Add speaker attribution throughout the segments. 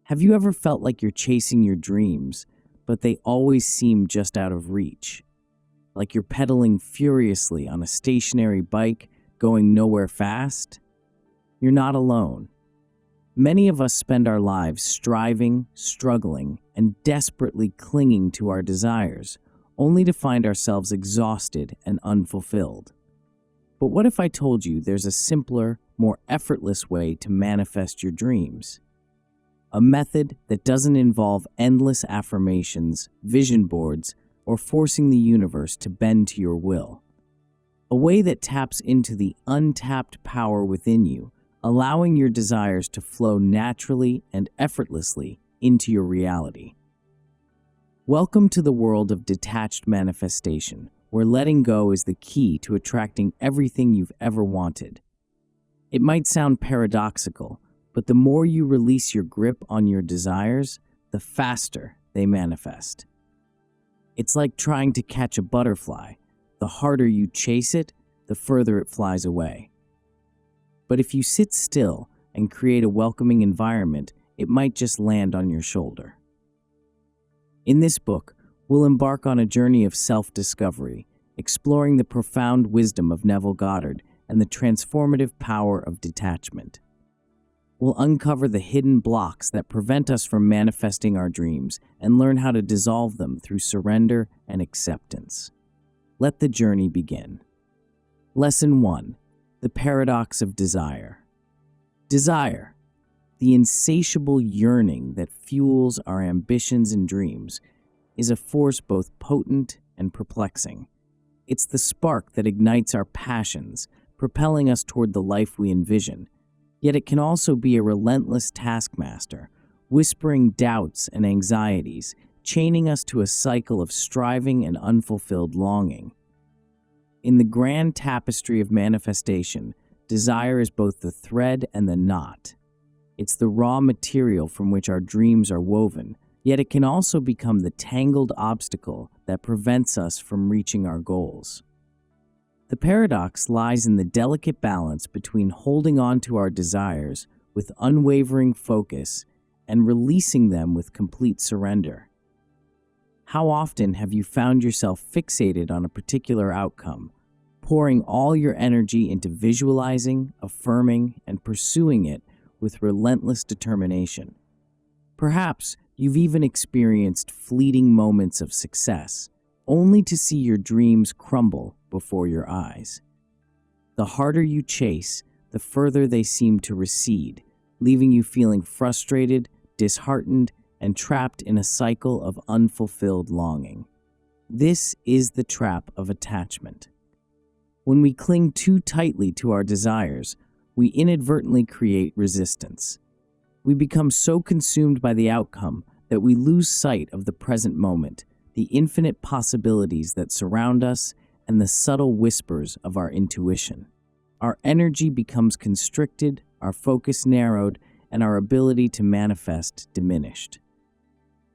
Speaker 1: Have you ever felt like you're chasing your dreams, but they always seem just out of reach? Like you're pedaling furiously on a stationary bike, going nowhere fast? You're not alone. Many of us spend our lives striving, struggling, and desperately clinging to our desires, only to find ourselves exhausted and unfulfilled. But what if I told you there's a simpler, more effortless way to manifest your dreams? A method that doesn't involve endless affirmations, vision boards, or forcing the universe to bend to your will. A way that taps into the untapped power within you, allowing your desires to flow naturally and effortlessly into your reality. Welcome to the world of detached manifestation, where letting go is the key to attracting everything you've ever wanted. It might sound paradoxical, but the more you release your grip on your desires, the faster they manifest. It's like trying to catch a butterfly. The harder you chase it, the further it flies away. But if you sit still and create a welcoming environment, it might just land on your shoulder. In this book, we'll embark on a journey of self-discovery, exploring the profound wisdom of Neville Goddard and the transformative power of detachment. We'll uncover the hidden blocks that prevent us from manifesting our dreams and learn how to dissolve them through surrender and acceptance. Let the journey begin. Lesson 1. The paradox of desire. Desire, the insatiable yearning that fuels our ambitions and dreams, is a force both potent and perplexing. It's the spark that ignites our passions, propelling us toward the life we envision. Yet it can also be a relentless taskmaster, whispering doubts and anxieties, chaining us to a cycle of striving and unfulfilled longing. In the grand tapestry of manifestation, desire is both the thread and the knot. It's the raw material from which our dreams are woven, yet it can also become the tangled obstacle that prevents us from reaching our goals. The paradox lies in the delicate balance between holding on to our desires with unwavering focus and releasing them with complete surrender. How often have you found yourself fixated on a particular outcome, pouring all your energy into visualizing, affirming, and pursuing it with relentless determination? Perhaps you've even experienced fleeting moments of success, only to see your dreams crumble before your eyes. The harder you chase, the further they seem to recede, leaving you feeling frustrated, disheartened, and trapped in a cycle of unfulfilled longing. This is the trap of attachment. When we cling too tightly to our desires, we inadvertently create resistance. We become so consumed by the outcome that we lose sight of the present moment, the infinite possibilities that surround us, and the subtle whispers of our intuition. Our energy becomes constricted, our focus narrowed, and our ability to manifest diminished.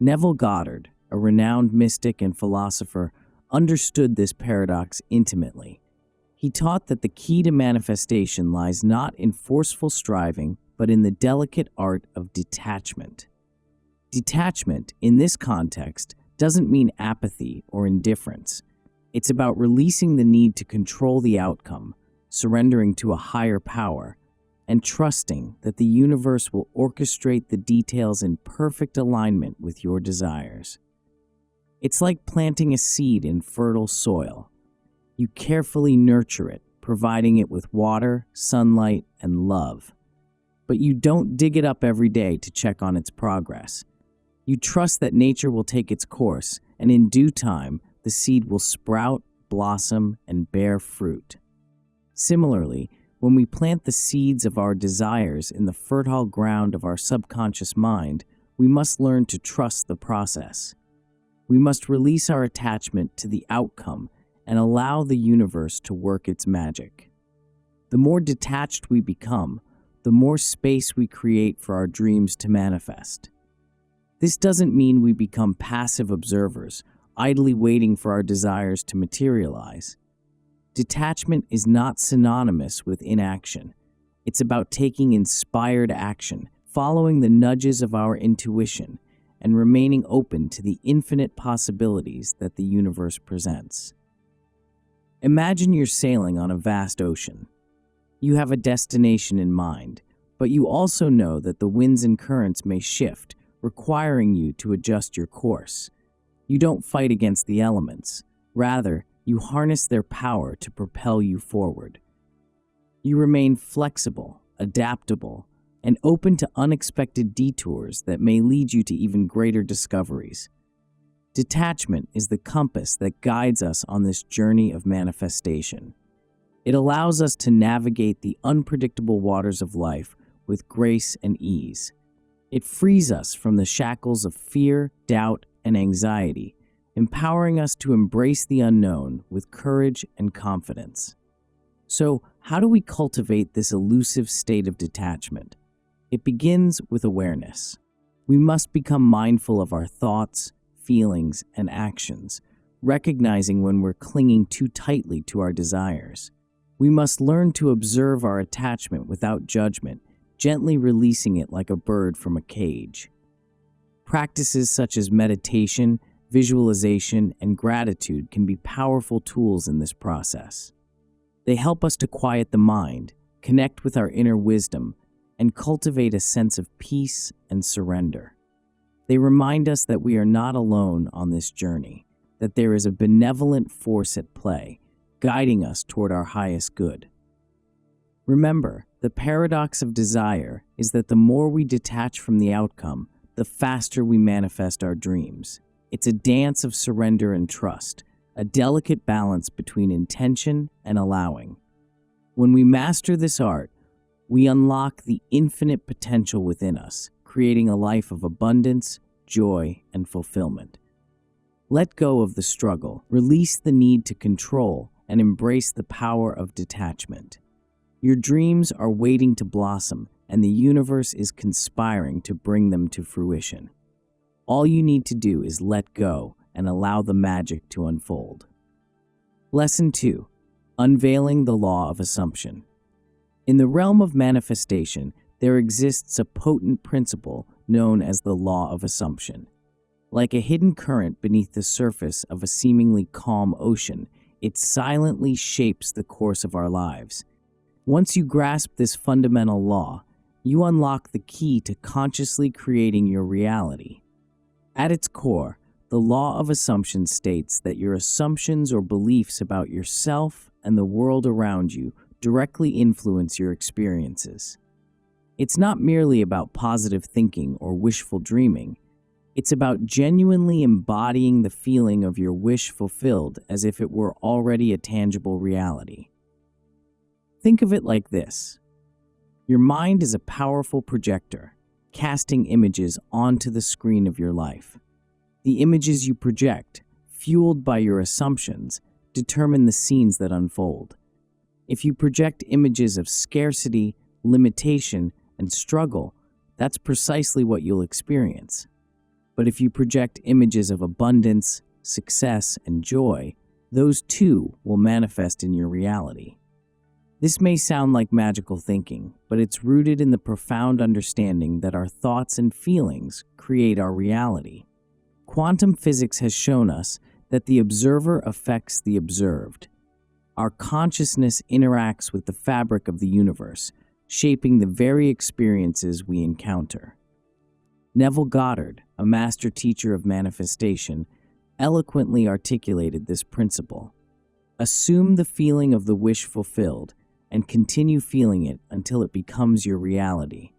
Speaker 1: Neville Goddard, a renowned mystic and philosopher, understood this paradox intimately. He taught that the key to manifestation lies not in forceful striving, but in the delicate art of detachment. Detachment, in this context, doesn't mean apathy or indifference. It's about releasing the need to control the outcome, surrendering to a higher power, and trusting that the universe will orchestrate the details in perfect alignment with your desires. It's like planting a seed in fertile soil. You carefully nurture it, providing it with water, sunlight, and love. But you don't dig it up every day to check on its progress. You trust that nature will take its course, and in due time, the seed will sprout, blossom, and bear fruit. Similarly, when we plant the seeds of our desires in the fertile ground of our subconscious mind, we must learn to trust the process. We must release our attachment to the outcome and allow the universe to work its magic. The more detached we become, the more space we create for our dreams to manifest. This doesn't mean we become passive observers, idly waiting for our desires to materialize. Detachment is not synonymous with inaction. It's about taking inspired action, following the nudges of our intuition and remaining open to the infinite possibilities that the universe presents. Imagine you're sailing on a vast ocean. You have a destination in mind, but you also know that the winds and currents may shift, requiring you to adjust your course. You don't fight against the elements. Rather, you harness their power to propel you forward. You remain flexible, adaptable, and open to unexpected detours that may lead you to even greater discoveries. Detachment is the compass that guides us on this journey of manifestation. It allows us to navigate the unpredictable waters of life with grace and ease. It frees us from the shackles of fear, doubt, and anxiety, empowering us to embrace the unknown with courage and confidence. So, how do we cultivate this elusive state of detachment? It begins with awareness. We must become mindful of our thoughts, feelings, and actions, recognizing when we're clinging too tightly to our desires. We must learn to observe our attachment without judgment, gently releasing it like a bird from a cage. Practices such as meditation, visualization, and gratitude can be powerful tools in this process. They help us to quiet the mind, connect with our inner wisdom, and cultivate a sense of peace and surrender. They remind us that we are not alone on this journey, that there is a benevolent force at play, guiding us toward our highest good. Remember, the paradox of desire is that the more we detach from the outcome, the faster we manifest our dreams. It's a dance of surrender and trust, a delicate balance between intention and allowing. When we master this art, we unlock the infinite potential within us, creating a life of abundance, joy, and fulfillment. Let go of the struggle, release the need to control, and embrace the power of detachment. Your dreams are waiting to blossom, and the universe is conspiring to bring them to fruition. All you need to do is let go and allow the magic to unfold. Lesson 2. Unveiling the Law of Assumption. In the realm of manifestation, there exists a potent principle known as the Law of Assumption. Like a hidden current beneath the surface of a seemingly calm ocean, it silently shapes the course of our lives. Once you grasp this fundamental law, you unlock the key to consciously creating your reality. At its core, the Law of Assumption states that your assumptions or beliefs about yourself and the world around you directly influence your experiences. It's not merely about positive thinking or wishful dreaming. It's about genuinely embodying the feeling of your wish fulfilled as if it were already a tangible reality. Think of it like this. Your mind is a powerful projector, casting images onto the screen of your life. The images you project, fueled by your assumptions, determine the scenes that unfold. If you project images of scarcity, limitation, and struggle, that's precisely what you'll experience. But if you project images of abundance, success, and joy, those too will manifest in your reality. This may sound like magical thinking, but it's rooted in the profound understanding that our thoughts and feelings create our reality. Quantum physics has shown us that the observer affects the observed. Our consciousness interacts with the fabric of the universe, shaping the very experiences we encounter. Neville Goddard, a master teacher of manifestation, eloquently articulated this principle. Assume the feeling of the wish fulfilled and continue feeling it until it becomes your reality.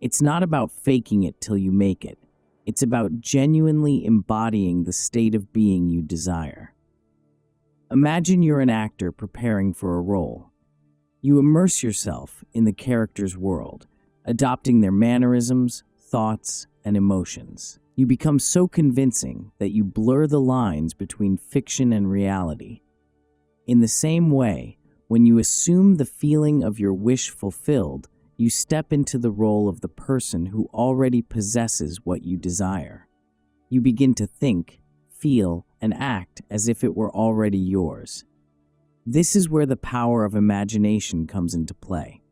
Speaker 1: It's not about faking it till you make it. It's about genuinely embodying the state of being you desire. Imagine you're an actor preparing for a role. You immerse yourself in the character's world, adopting their mannerisms, thoughts, and emotions. You become so convincing that you blur the lines between fiction and reality. In the same way, when you assume the feeling of your wish fulfilled, you step into the role of the person who already possesses what you desire. You begin to think, feel, and act as if it were already yours. This is where the power of imagination comes into play.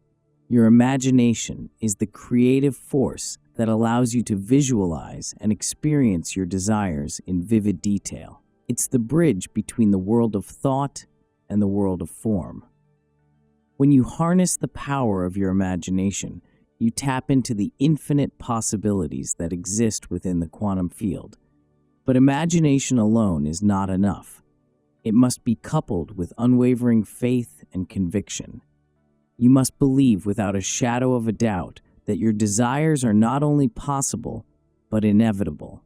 Speaker 1: Your imagination is the creative force that allows you to visualize and experience your desires in vivid detail. It's the bridge between the world of thought and the world of form. When you harness the power of your imagination, you tap into the infinite possibilities that exist within the quantum field. But imagination alone is not enough. It must be coupled with unwavering faith and conviction. You must believe without a shadow of a doubt that your desires are not only possible, but inevitable.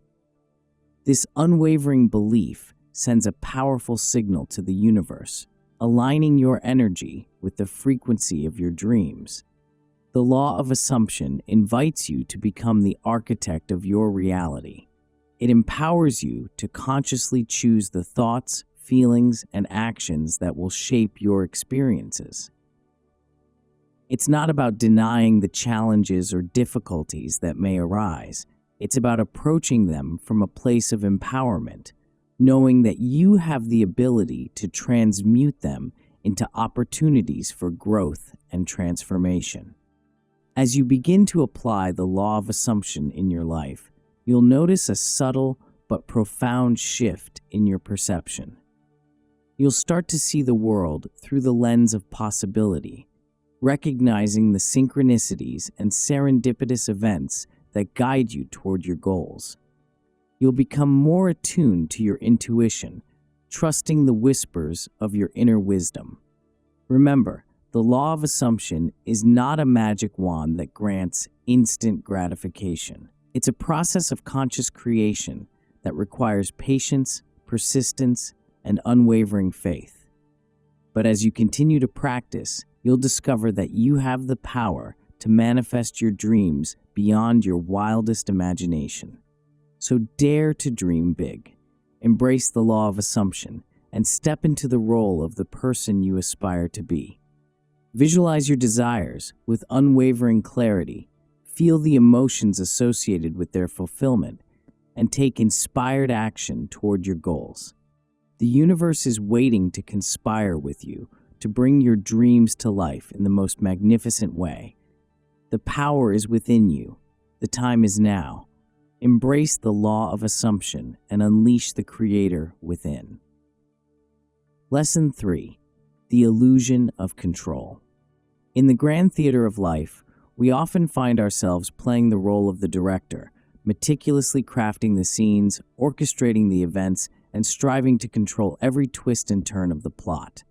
Speaker 1: This unwavering belief sends a powerful signal to the universe, aligning your energy with the frequency of your dreams. The law of assumption invites you to become the architect of your reality. It empowers you to consciously choose the thoughts, feelings, and actions that will shape your experiences. It's not about denying the challenges or difficulties that may arise. It's about approaching them from a place of empowerment, knowing that you have the ability to transmute them into opportunities for growth and transformation. As you begin to apply the law of assumption in your life, you'll notice a subtle but profound shift in your perception. You'll start to see the world through the lens of possibility, recognizing the synchronicities and serendipitous events that guide you toward your goals. You'll become more attuned to your intuition, trusting the whispers of your inner wisdom. Remember, the law of assumption is not a magic wand that grants instant gratification. It's a process of conscious creation that requires patience, persistence, and unwavering faith. But as you continue to practice, you'll discover that you have the power to manifest your dreams beyond your wildest imagination. So dare to dream big, embrace the law of assumption, and step into the role of the person you aspire to be. Visualize your desires with unwavering clarity, feel the emotions associated with their fulfillment, and take inspired action toward your goals. The universe is waiting to conspire with you to bring your dreams to life in the most magnificent way. The power is within you. The time is now. Embrace the law of assumption and unleash the creator within. Lesson 3. The illusion of control. In the grand theater of life, we often find ourselves playing the role of the director, meticulously crafting the scenes, orchestrating the events, and striving to control every twist and turn of the plot.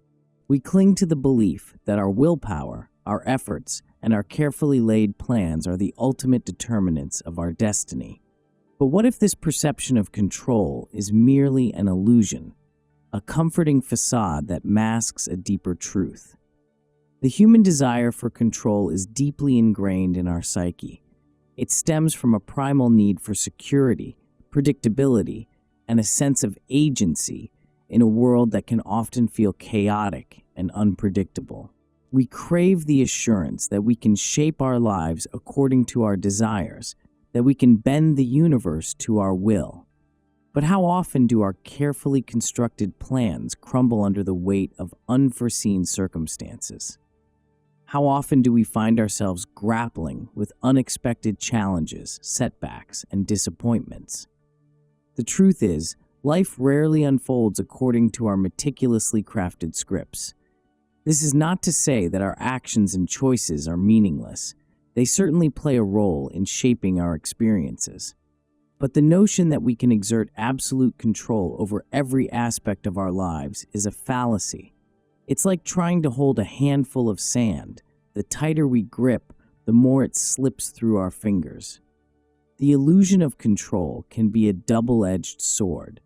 Speaker 1: We cling to the belief that our willpower, our efforts, and our carefully laid plans are the ultimate determinants of our destiny. But what if this perception of control is merely an illusion, a comforting facade that masks a deeper truth? The human desire for control is deeply ingrained in our psyche. It stems from a primal need for security, predictability, and a sense of agency in a world that can often feel chaotic and unpredictable. We crave the assurance that we can shape our lives according to our desires, that we can bend the universe to our will. But how often do our carefully constructed plans crumble under the weight of unforeseen circumstances? How often do we find ourselves grappling with unexpected challenges, setbacks, and disappointments? The truth is, life rarely unfolds according to our meticulously crafted scripts. This is not to say that our actions and choices are meaningless. They certainly play a role in shaping our experiences. But the notion that we can exert absolute control over every aspect of our lives is a fallacy. It's like trying to hold a handful of sand. The tighter we grip, the more it slips through our fingers. The illusion of control can be a double-edged sword.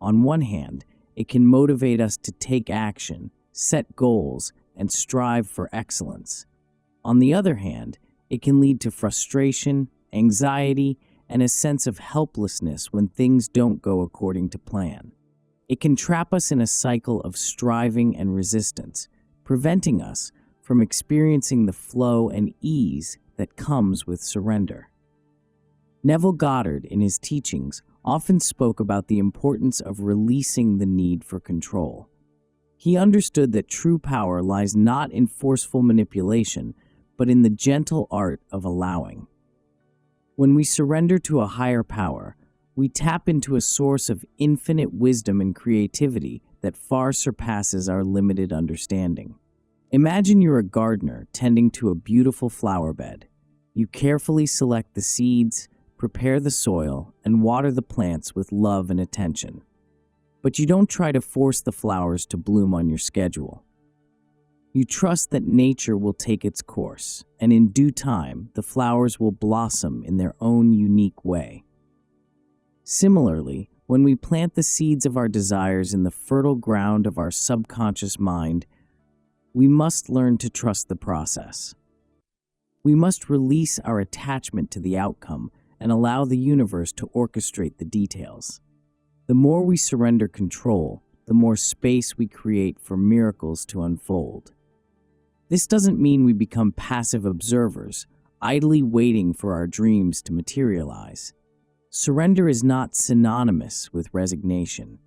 Speaker 1: On one hand, it can motivate us to take action, set goals, and strive for excellence. On the other hand, it can lead to frustration, anxiety, and a sense of helplessness when things don't go according to plan. It can trap us in a cycle of striving and resistance, preventing us from experiencing the flow and ease that comes with surrender. Neville Goddard, in his teachings, often spoke about the importance of releasing the need for control. He understood that true power lies not in forceful manipulation, but in the gentle art of allowing. When we surrender to a higher power, we tap into a source of infinite wisdom and creativity that far surpasses our limited understanding. Imagine you're a gardener tending to a beautiful flower bed. You carefully select the seeds, prepare the soil, and water the plants with love and attention. But you don't try to force the flowers to bloom on your schedule. You trust that nature will take its course, and in due time, the flowers will blossom in their own unique way. Similarly, when we plant the seeds of our desires in the fertile ground of our subconscious mind, we must learn to trust the process. We must release our attachment to the outcome and allow the universe to orchestrate the details. The more we surrender control, the more space we create for miracles to unfold. This doesn't mean we become passive observers, idly waiting for our dreams to materialize. Surrender is not synonymous with resignation.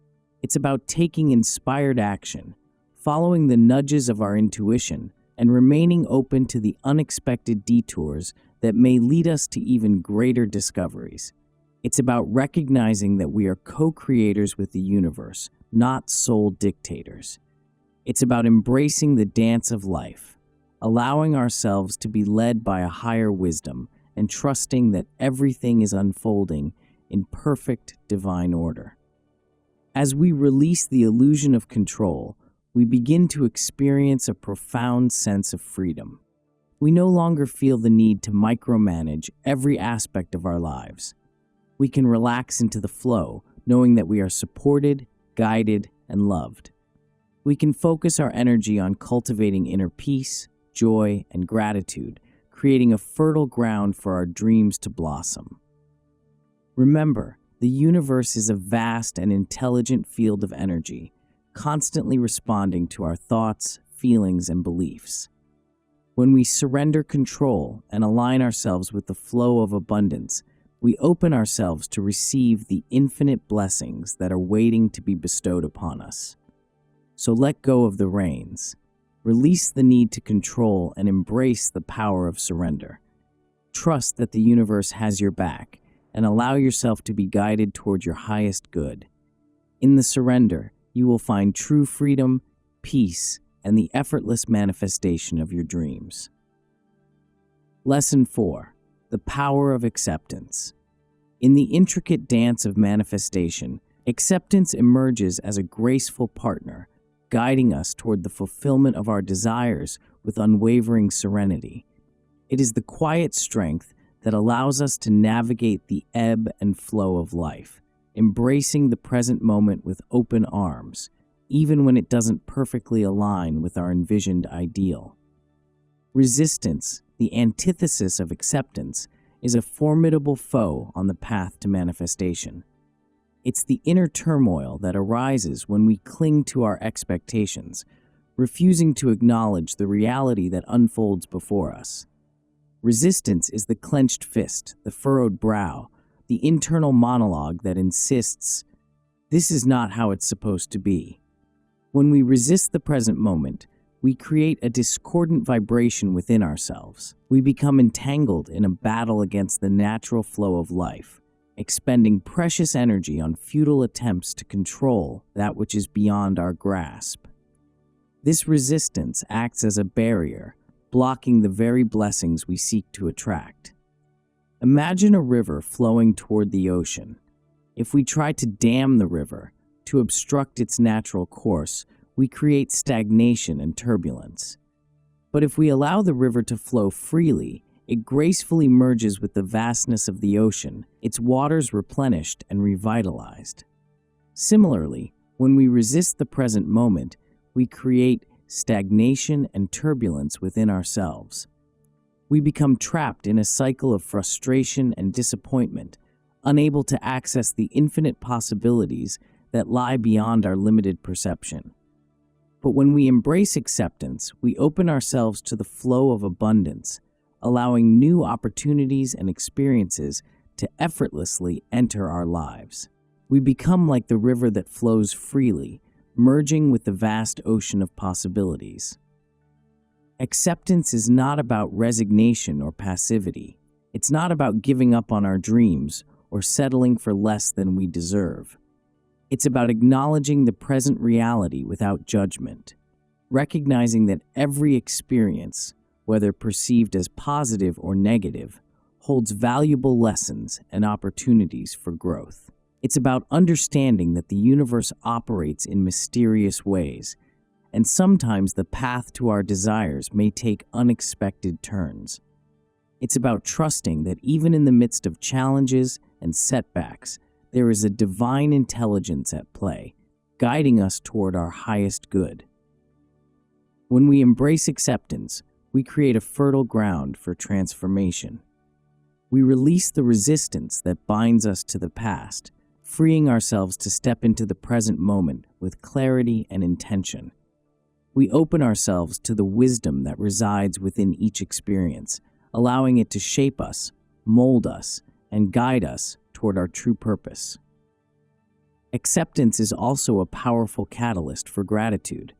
Speaker 1: It's about taking inspired action, following the nudges of our intuition, and remaining open to the unexpected detours that may lead us to even greater discoveries. It's about recognizing that we are co-creators with the universe, not sole dictators. It's about embracing the dance of life, allowing ourselves to be led by a higher wisdom, and trusting that everything is unfolding in perfect divine order. As we release the illusion of control, we begin to experience a profound sense of freedom. We no longer feel the need to micromanage every aspect of our lives. We can relax into the flow, knowing that we are supported, guided, and loved. We can focus our energy on cultivating inner peace, joy, and gratitude, creating a fertile ground for our dreams to blossom. Remember, the universe is a vast and intelligent field of energy, constantly responding to our thoughts, feelings, and beliefs. When we surrender control and align ourselves with the flow of abundance, we open ourselves to receive the infinite blessings that are waiting to be bestowed upon us. So let go of the reins. Release the need to control and embrace the power of surrender. Trust that the universe has your back and allow yourself to be guided toward your highest good. In the surrender, you will find true freedom, peace, and the effortless manifestation of your dreams. Lesson 4. The power of acceptance. In the intricate dance of manifestation, acceptance emerges as a graceful partner, guiding us toward the fulfillment of our desires with unwavering serenity. It is the quiet strength that allows us to navigate the ebb and flow of life, embracing the present moment with open arms, even when it doesn't perfectly align with our envisioned ideal. Resistance, the antithesis of acceptance, is a formidable foe on the path to manifestation. It's the inner turmoil that arises when we cling to our expectations, refusing to acknowledge the reality that unfolds before us. Resistance is the clenched fist, the furrowed brow, the internal monologue that insists, "This is not how it's supposed to be." When we resist the present moment, we create a discordant vibration within ourselves. We become entangled in a battle against the natural flow of life, expending precious energy on futile attempts to control that which is beyond our grasp. This resistance acts as a barrier, blocking the very blessings we seek to attract. Imagine a river flowing toward the ocean. If we try to dam the river, to obstruct its natural course, we create stagnation and turbulence. But if we allow the river to flow freely, it gracefully merges with the vastness of the ocean, its waters replenished and revitalized. Similarly, when we resist the present moment, we create stagnation and turbulence within ourselves. We become trapped in a cycle of frustration and disappointment, unable to access the infinite possibilities that lie beyond our limited perception. But when we embrace acceptance, we open ourselves to the flow of abundance, allowing new opportunities and experiences to effortlessly enter our lives. We become like the river that flows freely, merging with the vast ocean of possibilities. Acceptance is not about resignation or passivity. It's not about giving up on our dreams or settling for less than we deserve. It's about acknowledging the present reality without judgment, recognizing that every experience, whether perceived as positive or negative, holds valuable lessons and opportunities for growth. It's about understanding that the universe operates in mysterious ways, and sometimes the path to our desires may take unexpected turns. It's about trusting that even in the midst of challenges and setbacks, there is a divine intelligence at play, guiding us toward our highest good. When we embrace acceptance, we create a fertile ground for transformation. We release the resistance that binds us to the past, freeing ourselves to step into the present moment with clarity and intention. We open ourselves to the wisdom that resides within each experience, allowing it to shape us, mold us, and guide us toward our true purpose. Acceptance is also a powerful catalyst for gratitude.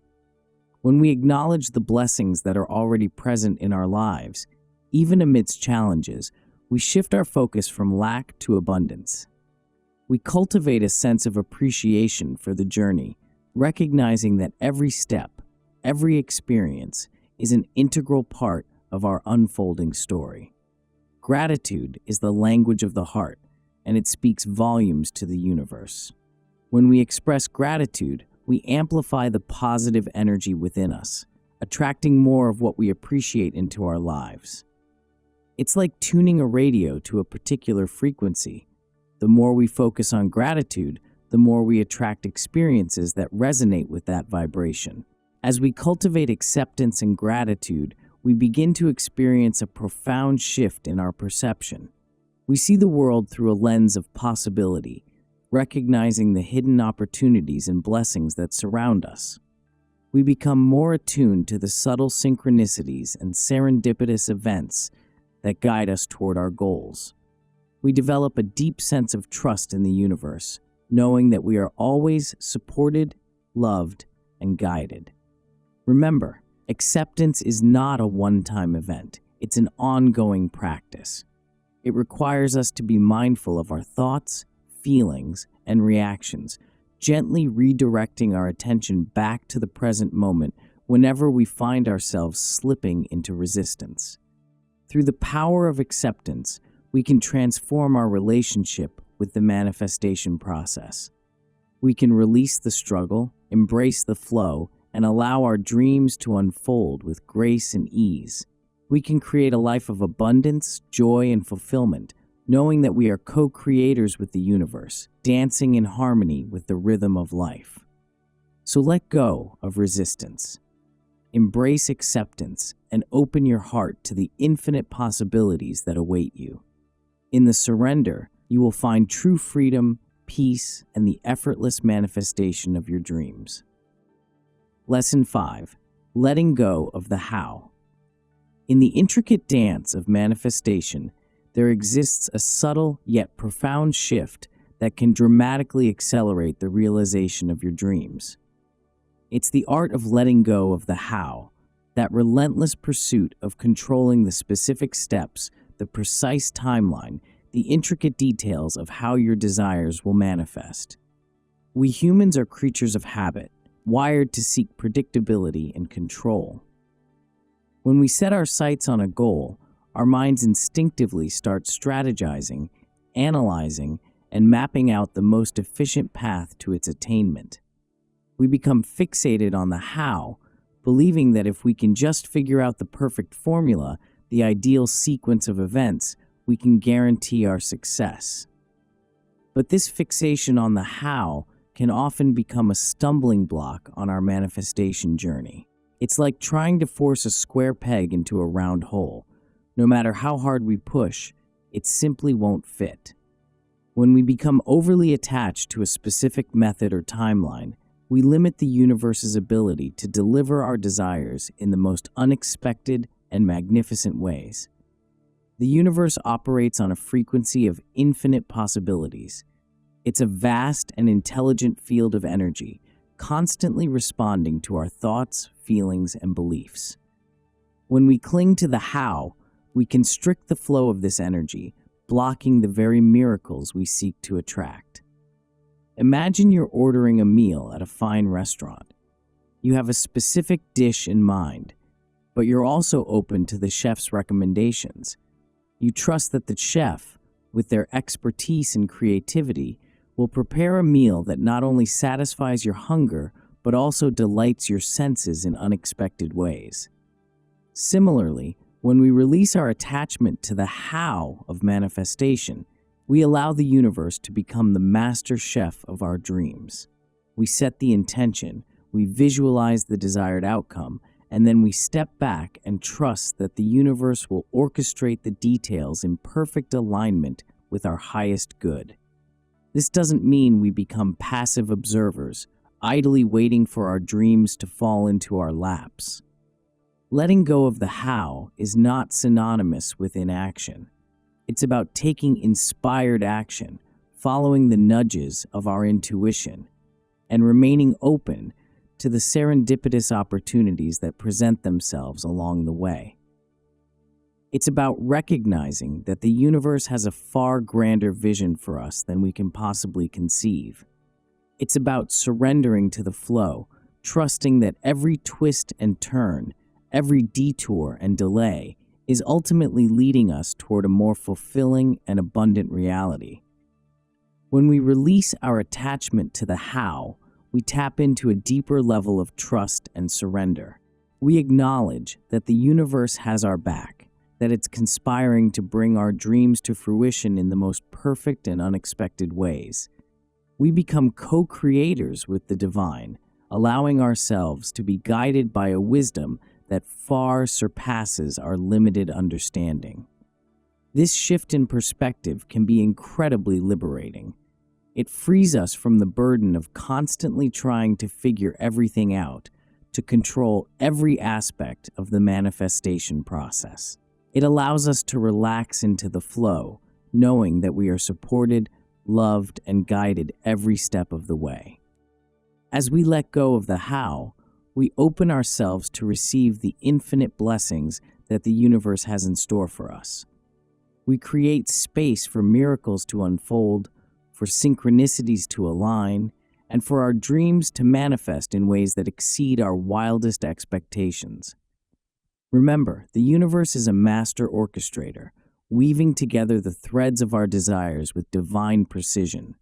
Speaker 1: When we acknowledge the blessings that are already present in our lives, even amidst challenges, we shift our focus from lack to abundance. We cultivate a sense of appreciation for the journey, recognizing that every step, every experience is an integral part of our unfolding story. Gratitude is the language of the heart, and it speaks volumes to the universe. When we express gratitude, we amplify the positive energy within us, attracting more of what we appreciate into our lives. It's like tuning a radio to a particular frequency. The more we focus on gratitude, the more we attract experiences that resonate with that vibration. As we cultivate acceptance and gratitude, we begin to experience a profound shift in our perception. We see the world through a lens of possibility, recognizing the hidden opportunities and blessings that surround us. We become more attuned to the subtle synchronicities and serendipitous events that guide us toward our goals. We develop a deep sense of trust in the universe, knowing that we are always supported, loved, and guided. Remember, acceptance is not a one-time event. It's an ongoing practice. It requires us to be mindful of our thoughts, feelings, and reactions, gently redirecting our attention back to the present moment whenever we find ourselves slipping into resistance. Through the power of acceptance, we can transform our relationship with the manifestation process. We can release the struggle, embrace the flow, and allow our dreams to unfold with grace and ease. We can create a life of abundance, joy, and fulfillment, knowing that we are co-creators with the universe, dancing in harmony with the rhythm of life. So let go of resistance. Embrace acceptance and open your heart to the infinite possibilities that await you. In the surrender, you will find true freedom, peace, and the effortless manifestation of your dreams. Lesson 5. Letting go of the how. In the intricate dance of manifestation, there exists a subtle yet profound shift that can dramatically accelerate the realization of your dreams. It's the art of letting go of the how, that relentless pursuit of controlling the specific steps, the precise timeline, the intricate details of how your desires will manifest. We humans are creatures of habit, wired to seek predictability and control. When we set our sights on a goal, our minds instinctively start strategizing, analyzing, and mapping out the most efficient path to its attainment. We become fixated on the how, believing that if we can just figure out the perfect formula, the ideal sequence of events, we can guarantee our success. But this fixation on the how can often become a stumbling block on our manifestation journey. It's like trying to force a square peg into a round hole. No matter how hard we push, it simply won't fit. When we become overly attached to a specific method or timeline, we limit the universe's ability to deliver our desires in the most unexpected and magnificent ways. The universe operates on a frequency of infinite possibilities. It's a vast and intelligent field of energy, constantly responding to our thoughts, feelings, and beliefs. When we cling to the how, we constrict the flow of this energy, blocking the very miracles we seek to attract. Imagine you're ordering a meal at a fine restaurant. You have a specific dish in mind, but you're also open to the chef's recommendations. You trust that the chef, with their expertise and creativity, will prepare a meal that not only satisfies your hunger, but also delights your senses in unexpected ways. Similarly, when we release our attachment to the how of manifestation, we allow the universe to become the master chef of our dreams. We set the intention, we visualize the desired outcome, and then we step back and trust that the universe will orchestrate the details in perfect alignment with our highest good. This doesn't mean we become passive observers, idly waiting for our dreams to fall into our laps. Letting go of the how is not synonymous with inaction. It's about taking inspired action, following the nudges of our intuition, and remaining open to the serendipitous opportunities that present themselves along the way. It's about recognizing that the universe has a far grander vision for us than we can possibly conceive. It's about surrendering to the flow, trusting that every twist and turn, every detour and delay is ultimately leading us toward a more fulfilling and abundant reality. When we release our attachment to the how, we tap into a deeper level of trust and surrender. We acknowledge that the universe has our back, that it's conspiring to bring our dreams to fruition in the most perfect and unexpected ways. We become co-creators with the divine, allowing ourselves to be guided by a wisdom that far surpasses our limited understanding. This shift in perspective can be incredibly liberating. It frees us from the burden of constantly trying to figure everything out, to control every aspect of the manifestation process. It allows us to relax into the flow, knowing that we are supported, loved, and guided every step of the way. As we let go of the how, we open ourselves to receive the infinite blessings that the universe has in store for us. We create space for miracles to unfold, for synchronicities to align, and for our dreams to manifest in ways that exceed our wildest expectations. Remember, the universe is a master orchestrator, weaving together the threads of our desires with divine precision.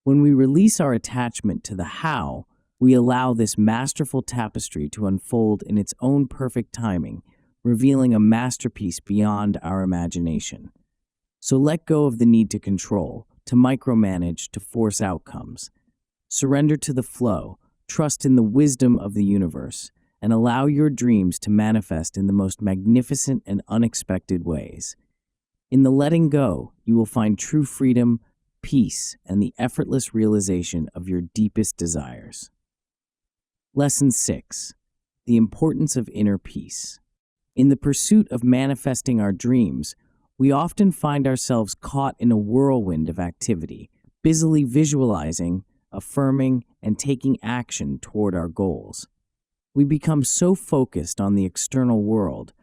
Speaker 1: When we release our attachment to the how, we allow this masterful tapestry to unfold in its own perfect timing, revealing a masterpiece beyond our imagination. So let go of the need to control, to micromanage, to force outcomes. Surrender to the flow, trust in the wisdom of the universe, and allow your dreams to manifest in the most magnificent and unexpected ways. In the letting go, you will find true freedom, peace, and the effortless realization of your deepest desires. Lesson 6. The importance of inner peace. In the pursuit of manifesting our dreams, we often find ourselves caught in a whirlwind of activity, busily visualizing, affirming, and taking action toward our goals. We become so focused on the external world,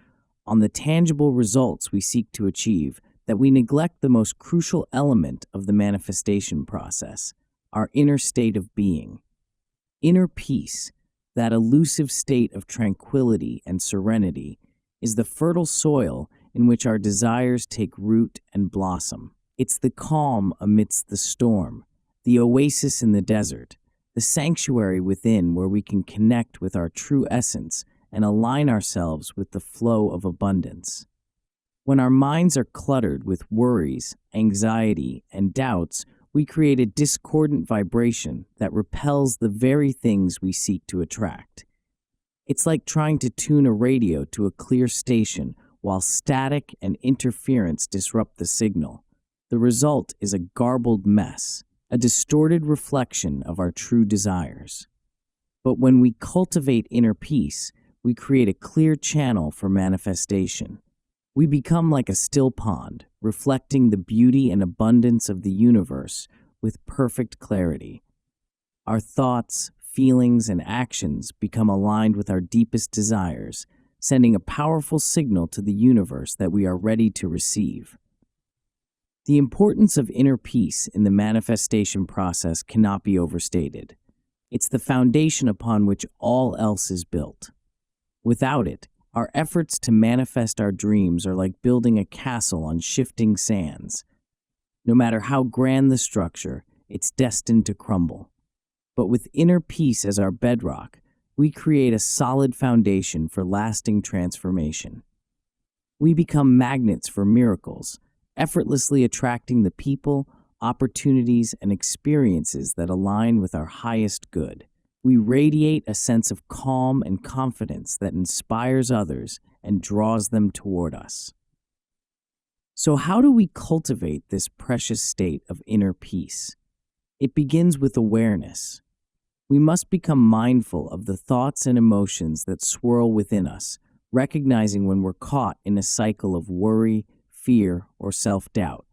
Speaker 1: on the tangible results we seek to achieve, that we neglect the most crucial element of the manifestation process, our inner state of being. Inner peace, that elusive state of tranquility and serenity, is the fertile soil in which our desires take root and blossom. It's the calm amidst the storm, the oasis in the desert, the sanctuary within where we can connect with our true essence and align ourselves with the flow of abundance. When our minds are cluttered with worries, anxiety, and doubts, we create a discordant vibration that repels the very things we seek to attract. It's like trying to tune a radio to a clear station while static and interference disrupt the signal. The result is a garbled mess, a distorted reflection of our true desires. But when we cultivate inner peace, we create a clear channel for manifestation. We become like a still pond, reflecting the beauty and abundance of the universe with perfect clarity. Our thoughts, feelings, and actions become aligned with our deepest desires, sending a powerful signal to the universe that we are ready to receive. The importance of inner peace in the manifestation process cannot be overstated. It's the foundation upon which all else is built. Without it, our efforts to manifest our dreams are like building a castle on shifting sands. No matter how grand the structure, it's destined to crumble. But with inner peace as our bedrock, we create a solid foundation for lasting transformation. We become magnets for miracles, effortlessly attracting the people, opportunities, and experiences that align with our highest good. We radiate a sense of calm and confidence that inspires others and draws them toward us. So how do we cultivate this precious state of inner peace? It begins with awareness. We must become mindful of the thoughts and emotions that swirl within us, recognizing when we're caught in a cycle of worry, fear, or self-doubt.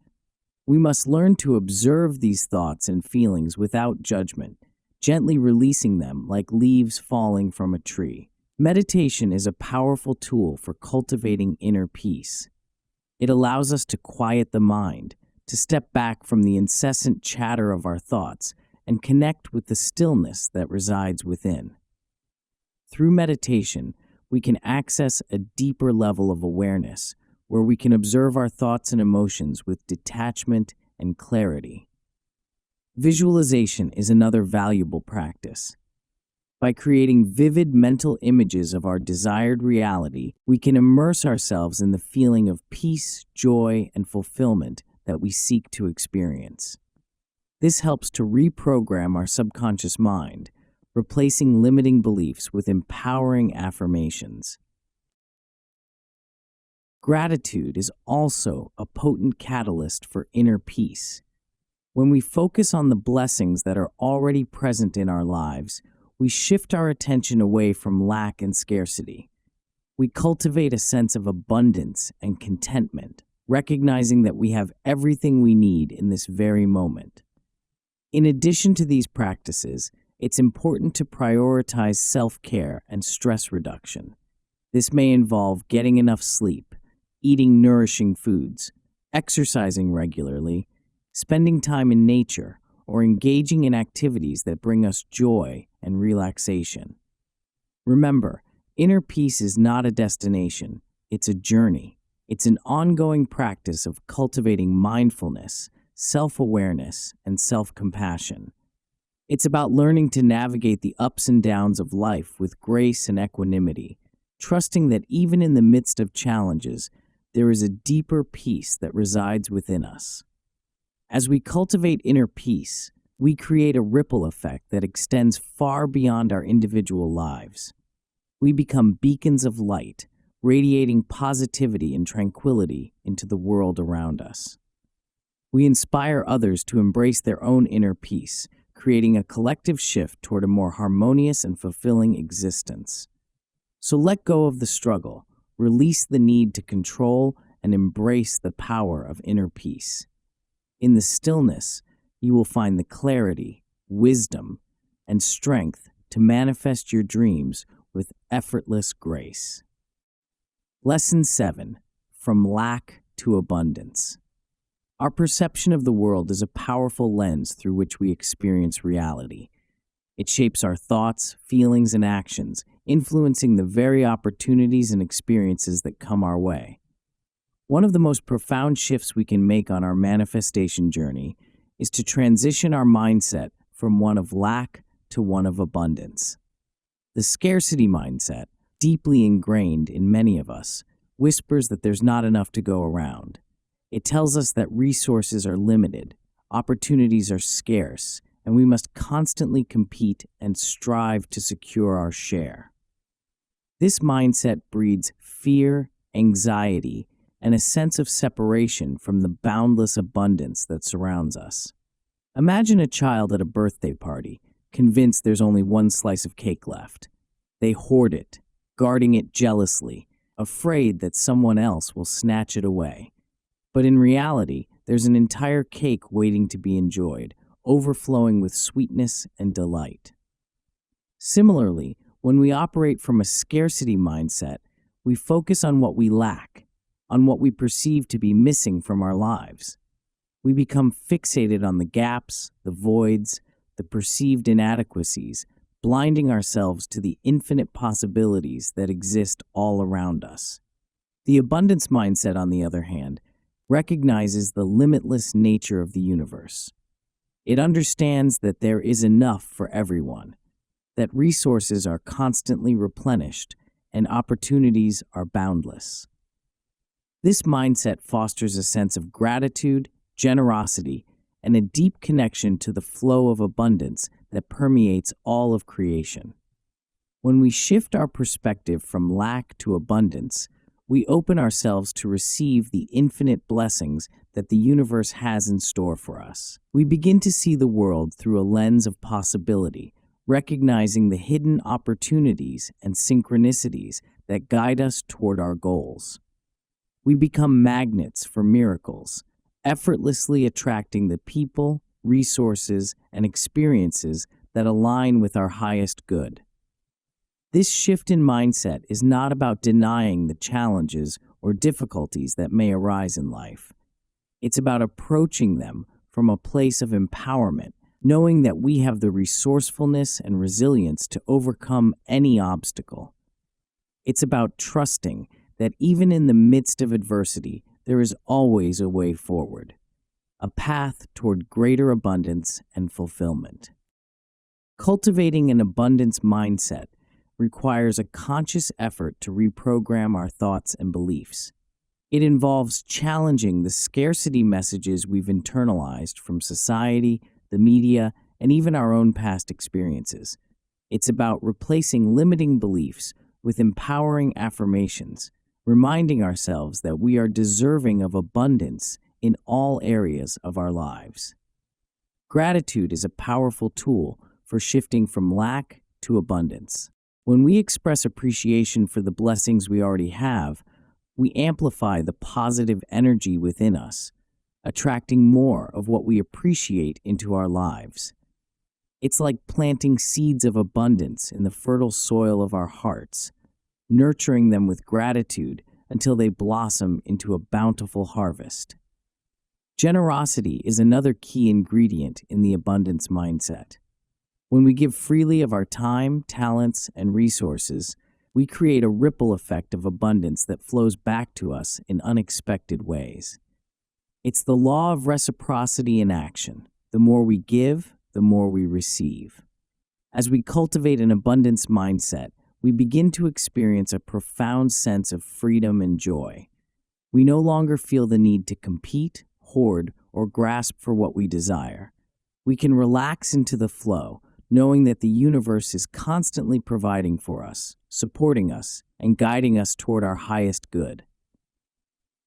Speaker 1: We must learn to observe these thoughts and feelings without judgment, gently releasing them like leaves falling from a tree. Meditation is a powerful tool for cultivating inner peace. It allows us to quiet the mind, to step back from the incessant chatter of our thoughts, and connect with the stillness that resides within. Through meditation, we can access a deeper level of awareness, where we can observe our thoughts and emotions with detachment and clarity. Visualization is another valuable practice. By creating vivid mental images of our desired reality, we can immerse ourselves in the feeling of peace, joy, and fulfillment that we seek to experience. This helps to reprogram our subconscious mind, replacing limiting beliefs with empowering affirmations. Gratitude is also a potent catalyst for inner peace. When we focus on the blessings that are already present in our lives, we shift our attention away from lack and scarcity. We cultivate a sense of abundance and contentment, recognizing that we have everything we need in this very moment. In addition to these practices, it's important to prioritize self-care and stress reduction. This may involve getting enough sleep, eating nourishing foods, exercising regularly, spending time in nature, or engaging in activities that bring us joy and relaxation. Remember, inner peace is not a destination, it's a journey. It's an ongoing practice of cultivating mindfulness, self-awareness, and self-compassion. It's about learning to navigate the ups and downs of life with grace and equanimity, trusting that even in the midst of challenges, there is a deeper peace that resides within us. As we cultivate inner peace, we create a ripple effect that extends far beyond our individual lives. We become beacons of light, radiating positivity and tranquility into the world around us. We inspire others to embrace their own inner peace, creating a collective shift toward a more harmonious and fulfilling existence. So let go of the struggle, release the need to control, and embrace the power of inner peace. In the stillness, you will find the clarity, wisdom, and strength to manifest your dreams with effortless grace. Lesson 7. From Lack to Abundance. Our perception of the world is a powerful lens through which we experience reality. It shapes our thoughts, feelings, and actions, influencing the very opportunities and experiences that come our way. One of the most profound shifts we can make on our manifestation journey is to transition our mindset from one of lack to one of abundance. The scarcity mindset, deeply ingrained in many of us, whispers that there's not enough to go around. It tells us that resources are limited, opportunities are scarce, and we must constantly compete and strive to secure our share. This mindset breeds fear, anxiety, and a sense of separation from the boundless abundance that surrounds us. Imagine a child at a birthday party, convinced there's only one slice of cake left. They hoard it, guarding it jealously, afraid that someone else will snatch it away. But in reality, there's an entire cake waiting to be enjoyed, overflowing with sweetness and delight. Similarly, when we operate from a scarcity mindset, We focus on what we lack, on what we perceive to be missing from our lives. We become fixated on the gaps, the voids, the perceived inadequacies, blinding ourselves to the infinite possibilities that exist all around us. The abundance mindset, on the other hand, recognizes the limitless nature of the universe. It understands that there is enough for everyone, that resources are constantly replenished, and opportunities are boundless. This mindset fosters a sense of gratitude, generosity, and a deep connection to the flow of abundance that permeates all of creation. When we shift our perspective from lack to abundance, we open ourselves to receive the infinite blessings that the universe has in store for us. We begin to see the world through a lens of possibility, recognizing the hidden opportunities and synchronicities that guide us toward our goals. We become magnets for miracles, effortlessly attracting the people, resources, and experiences that align with our highest good. This shift in mindset is not about denying the challenges or difficulties that may arise in life. It's about approaching them from a place of empowerment, knowing that we have the resourcefulness and resilience to overcome any obstacle. It's about trusting that even in the midst of adversity, there is always a way forward, a path toward greater abundance and fulfillment. Cultivating an abundance mindset requires a conscious effort to reprogram our thoughts and beliefs. It involves challenging the scarcity messages we've internalized from society, the media, and even our own past experiences. It's about replacing limiting beliefs with empowering affirmations, reminding ourselves that we are deserving of abundance in all areas of our lives. Gratitude is a powerful tool for shifting from lack to abundance. When we express appreciation for the blessings we already have, we amplify the positive energy within us, attracting more of what we appreciate into our lives. It's like planting seeds of abundance in the fertile soil of our hearts, nurturing them with gratitude until they blossom into a bountiful harvest. Generosity is another key ingredient in the abundance mindset. When we give freely of our time, talents, and resources, we create a ripple effect of abundance that flows back to us in unexpected ways. It's the law of reciprocity in action. The more we give, the more we receive. As we cultivate an abundance mindset, we begin to experience a profound sense of freedom and joy. We no longer feel the need to compete, hoard, or grasp for what we desire. We can relax into the flow, knowing that the universe is constantly providing for us, supporting us, and guiding us toward our highest good.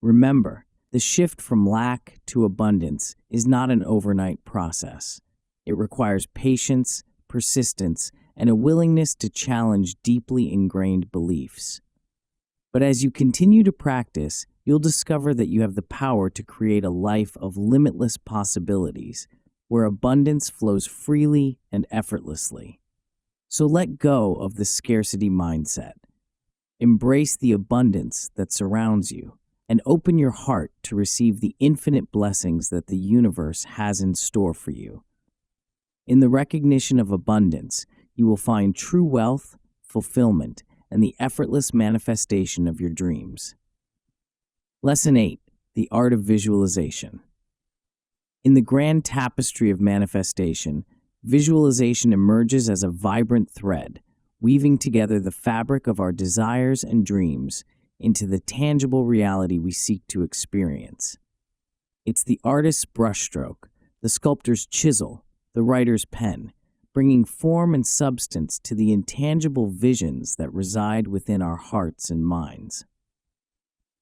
Speaker 1: Remember, the shift from lack to abundance is not an overnight process. It requires patience, persistence, and a willingness to challenge deeply ingrained beliefs. But as you continue to practice, you'll discover that you have the power to create a life of limitless possibilities, where abundance flows freely and effortlessly. So let go of the scarcity mindset. Embrace the abundance that surrounds you, and open your heart to receive the infinite blessings that the universe has in store for you. In the recognition of abundance, you will find true wealth, fulfillment, and the effortless manifestation of your dreams. Lesson 8: The Art of Visualization. In the grand tapestry of manifestation, visualization emerges as a vibrant thread, weaving together the fabric of our desires and dreams into the tangible reality we seek to experience. It's the artist's brushstroke, the sculptor's chisel, the writer's pen, bringing form and substance to the intangible visions that reside within our hearts and minds.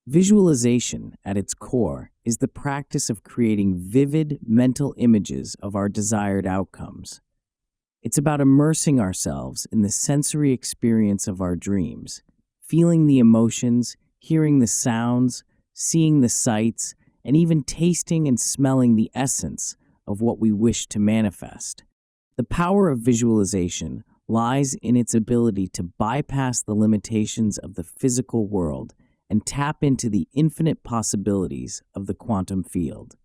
Speaker 1: Visualization, at its core, is the practice of creating vivid mental images of our desired outcomes. It's about immersing ourselves in the sensory experience of our dreams, feeling the emotions, hearing the sounds, seeing the sights, and even tasting and smelling the essence of what we wish to manifest. The power of visualization lies in its ability to bypass the limitations of the physical world and tap into the infinite possibilities of the quantum field.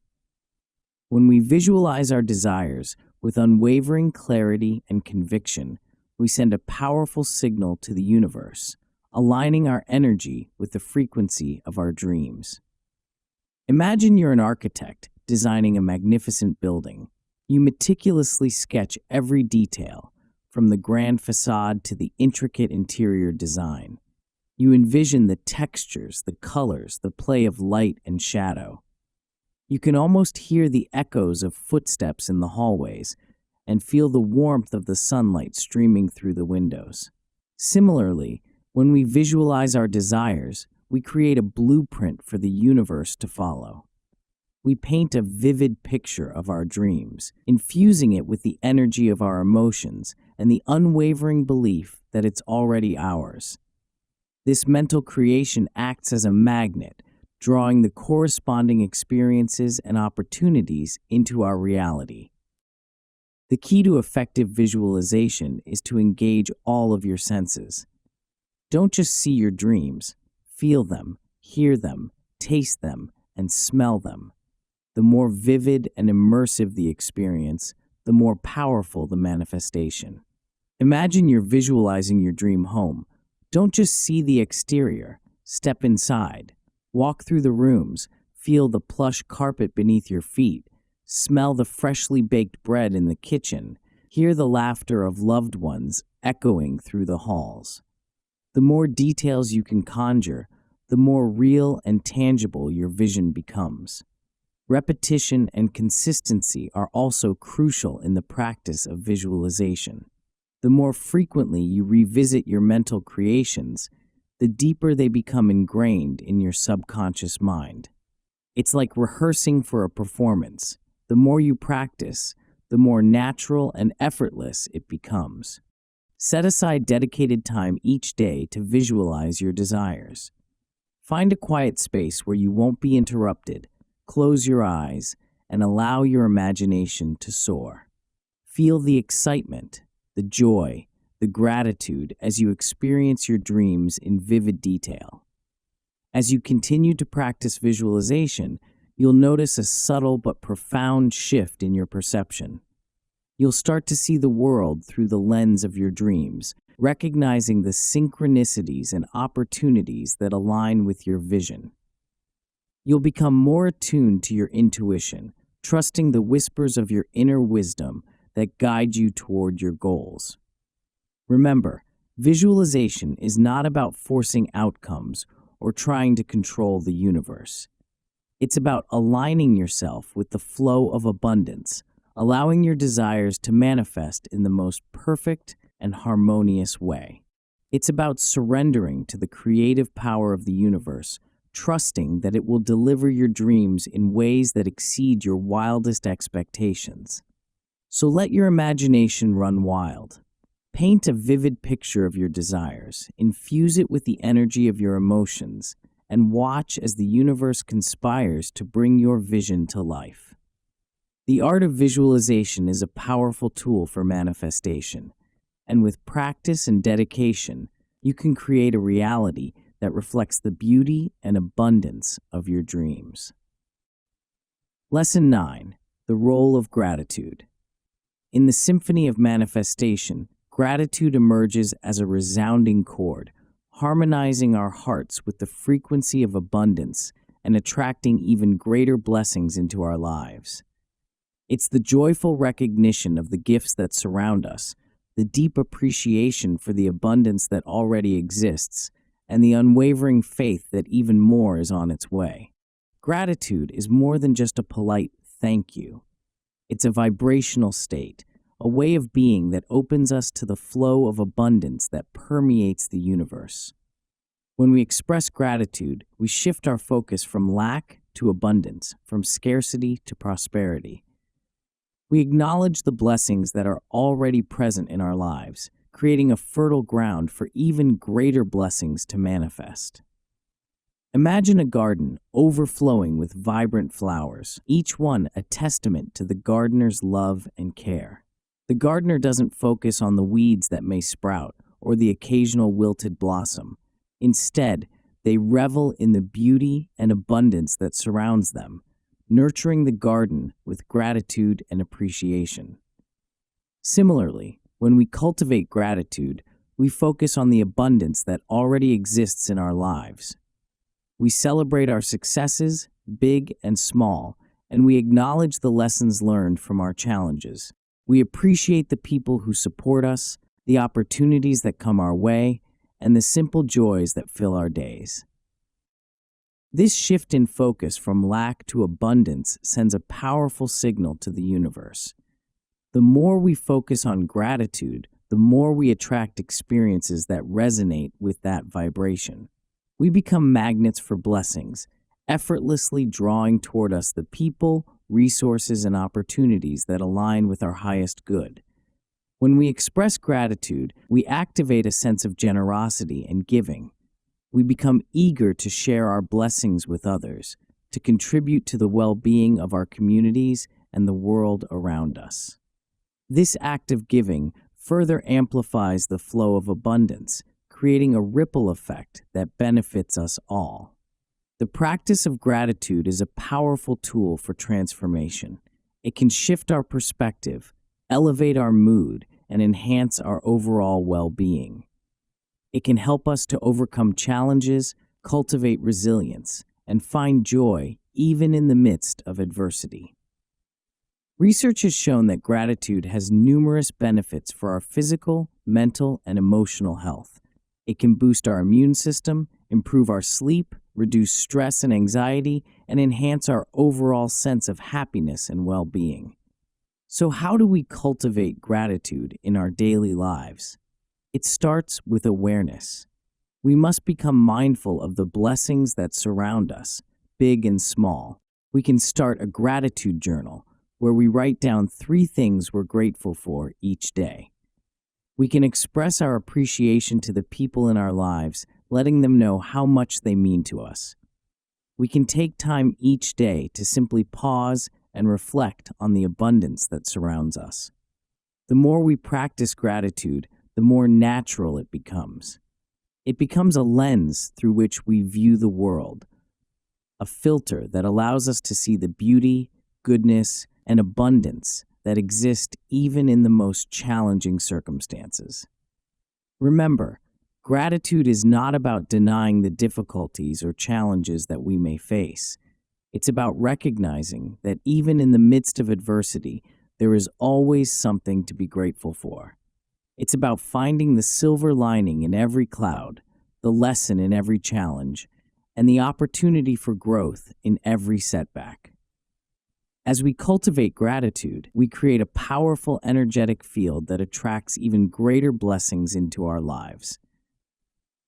Speaker 1: When we visualize our desires with unwavering clarity and conviction, we send a powerful signal to the universe, aligning our energy with the frequency of our dreams. Imagine you're an architect designing a magnificent building. You meticulously sketch every detail, from the grand facade to the intricate interior design. You envision the textures, the colors, the play of light and shadow. You can almost hear the echoes of footsteps in the hallways and feel the warmth of the sunlight streaming through the windows. Similarly, when we visualize our desires, we create a blueprint for the universe to follow. We paint a vivid picture of our dreams, infusing it with the energy of our emotions and the unwavering belief that it's already ours. This mental creation acts as a magnet, drawing the corresponding experiences and opportunities into our reality. The key to effective visualization is to engage all of your senses. Don't just see your dreams, feel them, hear them, taste them, and smell them. The more vivid and immersive the experience, the more powerful the manifestation. Imagine you're visualizing your dream home. Don't just see the exterior, step inside. Walk through the rooms, feel the plush carpet beneath your feet, smell the freshly baked bread in the kitchen, hear the laughter of loved ones echoing through the halls. The more details you can conjure, the more real and tangible your vision becomes. Repetition and consistency are also crucial in the practice of visualization. The more frequently you revisit your mental creations, the deeper they become ingrained in your subconscious mind. It's like rehearsing for a performance. The more you practice, the more natural and effortless it becomes. Set aside dedicated time each day to visualize your desires. Find a quiet space where you won't be interrupted, close your eyes, and allow your imagination to soar. Feel the excitement, the joy, the gratitude as you experience your dreams in vivid detail. As you continue to practice visualization, you'll notice a subtle but profound shift in your perception. You'll start to see the world through the lens of your dreams, recognizing the synchronicities and opportunities that align with your vision. You'll become more attuned to your intuition, trusting the whispers of your inner wisdom that guide you toward your goals. Remember, visualization is not about forcing outcomes or trying to control the universe. It's about aligning yourself with the flow of abundance, allowing your desires to manifest in the most perfect and harmonious way. It's about surrendering to the creative power of the universe, trusting that it will deliver your dreams in ways that exceed your wildest expectations. So let your imagination run wild. Paint a vivid picture of your desires, infuse it with the energy of your emotions, and watch as the universe conspires to bring your vision to life. The art of visualization is a powerful tool for manifestation, and with practice and dedication, you can create a reality that reflects the beauty and abundance of your dreams. Lesson 9. The role of gratitude. In the symphony of manifestation, gratitude emerges as a resounding chord, harmonizing our hearts with the frequency of abundance and attracting even greater blessings into our lives. It's the joyful recognition of the gifts that surround us, the deep appreciation for the abundance that already exists, and the unwavering faith that even more is on its way. Gratitude is more than just a polite thank you. It's a vibrational state, a way of being that opens us to the flow of abundance that permeates the universe. When we express gratitude, we shift our focus from lack to abundance, from scarcity to prosperity. We acknowledge the blessings that are already present in our lives, creating a fertile ground for even greater blessings to manifest. Imagine a garden overflowing with vibrant flowers, each one a testament to the gardener's love and care. The gardener doesn't focus on the weeds that may sprout or the occasional wilted blossom. Instead, they revel in the beauty and abundance that surrounds them, nurturing the garden with gratitude and appreciation. Similarly, when we cultivate gratitude, we focus on the abundance that already exists in our lives. We celebrate our successes, big and small, and we acknowledge the lessons learned from our challenges. We appreciate the people who support us, the opportunities that come our way, and the simple joys that fill our days. This shift in focus from lack to abundance sends a powerful signal to the universe. The more we focus on gratitude, the more we attract experiences that resonate with that vibration. We become magnets for blessings, effortlessly drawing toward us the people, resources, and opportunities that align with our highest good. When we express gratitude, we activate a sense of generosity and giving. We become eager to share our blessings with others, to contribute to the well-being of our communities and the world around us. This act of giving further amplifies the flow of abundance, creating a ripple effect that benefits us all. The practice of gratitude is a powerful tool for transformation. It can shift our perspective, elevate our mood, and enhance our overall well-being. It can help us to overcome challenges, cultivate resilience, and find joy even in the midst of adversity. Research has shown that gratitude has numerous benefits for our physical, mental, and emotional health. It can boost our immune system, improve our sleep, reduce stress and anxiety, and enhance our overall sense of happiness and well-being. So how do we cultivate gratitude in our daily lives? It starts with awareness. We must become mindful of the blessings that surround us, big and small. We can start a gratitude journal where we write down 3 things we're grateful for each day. We can express our appreciation to the people in our lives, letting them know how much they mean to us. We can take time each day to simply pause and reflect on the abundance that surrounds us. The more we practice gratitude, the more natural it becomes. It becomes a lens through which we view the world, a filter that allows us to see the beauty, goodness, and abundance that exist even in the most challenging circumstances. Remember, gratitude is not about denying the difficulties or challenges that we may face. It's about recognizing that even in the midst of adversity, there is always something to be grateful for. It's about finding the silver lining in every cloud, the lesson in every challenge, and the opportunity for growth in every setback. As we cultivate gratitude, we create a powerful, energetic field that attracts even greater blessings into our lives.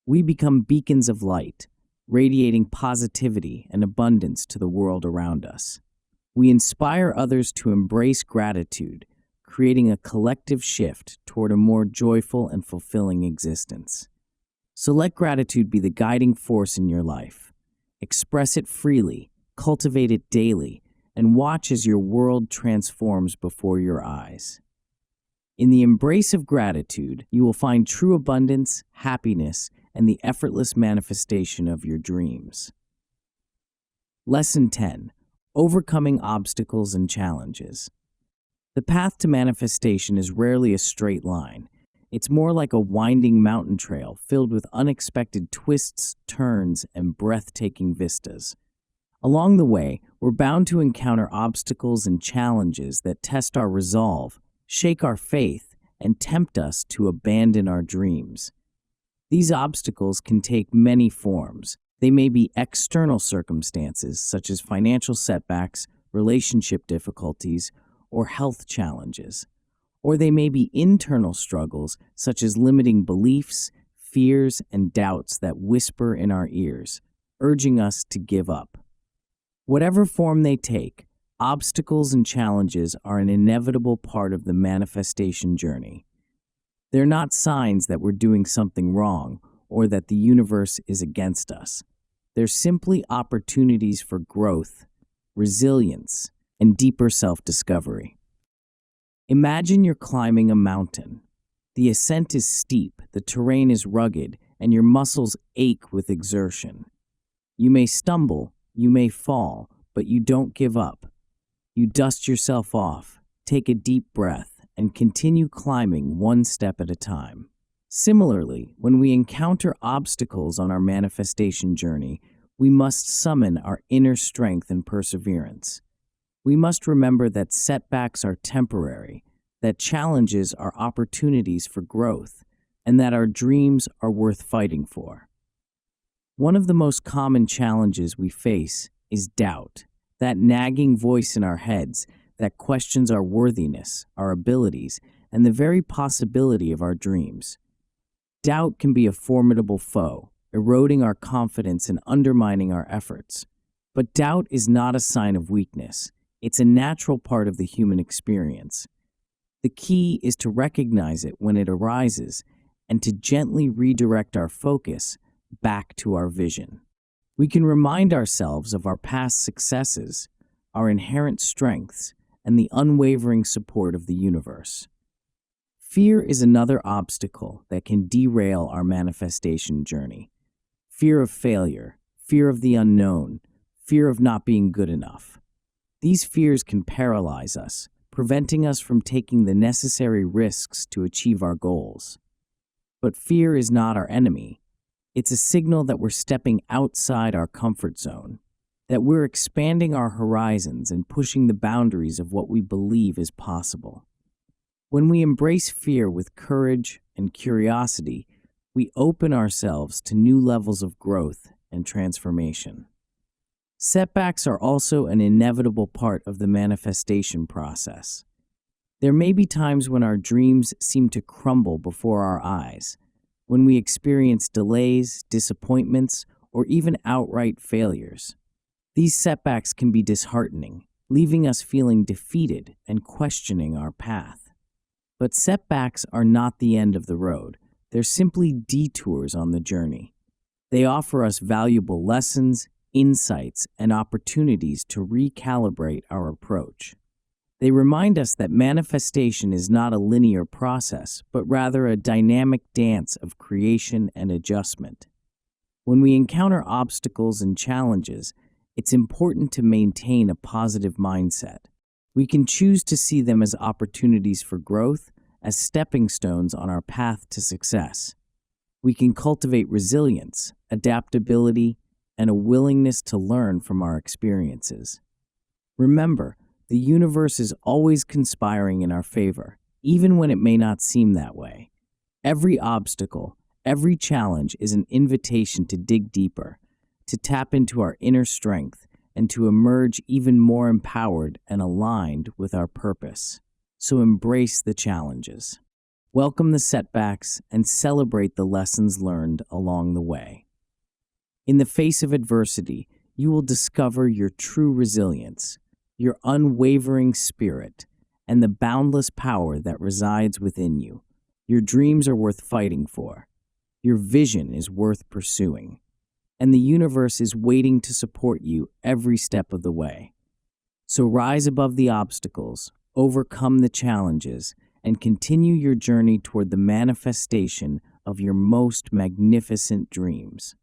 Speaker 1: We become beacons of light, radiating positivity and abundance to the world around us. We inspire others to embrace gratitude, creating a collective shift toward a more joyful and fulfilling existence. So let gratitude be the guiding force in your life. Express it freely, cultivate it daily, and watch as your world transforms before your eyes. In the embrace of gratitude, you will find true abundance, happiness, and the effortless manifestation of your dreams. Lesson 10. Overcoming obstacles and challenges. The path to manifestation is rarely a straight line. It's more like a winding mountain trail filled with unexpected twists, turns, and breathtaking vistas. Along the way, we're bound to encounter obstacles and challenges that test our resolve, shake our faith, and tempt us to abandon our dreams. These obstacles can take many forms. They may be external circumstances, such as financial setbacks, relationship difficulties, or health challenges. Or they may be internal struggles, such as limiting beliefs, fears, and doubts that whisper in our ears, urging us to give up. Whatever form they take, obstacles and challenges are an inevitable part of the manifestation journey. They're not signs that we're doing something wrong or that the universe is against us. They're simply opportunities for growth, resilience, and deeper self-discovery. Imagine you're climbing a mountain. The ascent is steep, the terrain is rugged, and your muscles ache with exertion. You may stumble, you may fall, but you don't give up. You dust yourself off, take a deep breath, and continue climbing one step at a time. Similarly, when we encounter obstacles on our manifestation journey, we must summon our inner strength and perseverance. We must remember that setbacks are temporary, that challenges are opportunities for growth, and that our dreams are worth fighting for. One of the most common challenges we face is doubt, that nagging voice in our heads that questions our worthiness, our abilities, and the very possibility of our dreams. Doubt can be a formidable foe, eroding our confidence and undermining our efforts. But doubt is not a sign of weakness. It's a natural part of the human experience. The key is to recognize it when it arises and to gently redirect our focus back to our vision. We can remind ourselves of our past successes, our inherent strengths, and the unwavering support of the universe. Fear is another obstacle that can derail our manifestation journey. Fear of failure, fear of the unknown, fear of not being good enough. These fears can paralyze us, preventing us from taking the necessary risks to achieve our goals. But fear is not our enemy. It's a signal that we're stepping outside our comfort zone, that we're expanding our horizons and pushing the boundaries of what we believe is possible. When we embrace fear with courage and curiosity, we open ourselves to new levels of growth and transformation. Setbacks are also an inevitable part of the manifestation process. There may be times when our dreams seem to crumble before our eyes, when we experience delays, disappointments, or even outright failures. These setbacks can be disheartening, leaving us feeling defeated and questioning our path. But setbacks are not the end of the road. They're simply detours on the journey. They offer us valuable lessons, insights, and opportunities to recalibrate our approach. They remind us that manifestation is not a linear process, but rather a dynamic dance of creation and adjustment. When we encounter obstacles and challenges, it's important to maintain a positive mindset. We can choose to see them as opportunities for growth, as stepping stones on our path to success. We can cultivate resilience, adaptability, and a willingness to learn from our experiences. Remember, the universe is always conspiring in our favor, even when it may not seem that way. Every obstacle, every challenge is an invitation to dig deeper, to tap into our inner strength, and to emerge even more empowered and aligned with our purpose. So embrace the challenges. Welcome the setbacks and celebrate the lessons learned along the way. In the face of adversity, you will discover your true resilience, your unwavering spirit, and the boundless power that resides within you. Your dreams are worth fighting for. Your vision is worth pursuing. And the universe is waiting to support you every step of the way. So rise above the obstacles, overcome the challenges, and continue your journey toward the manifestation of your most magnificent dreams.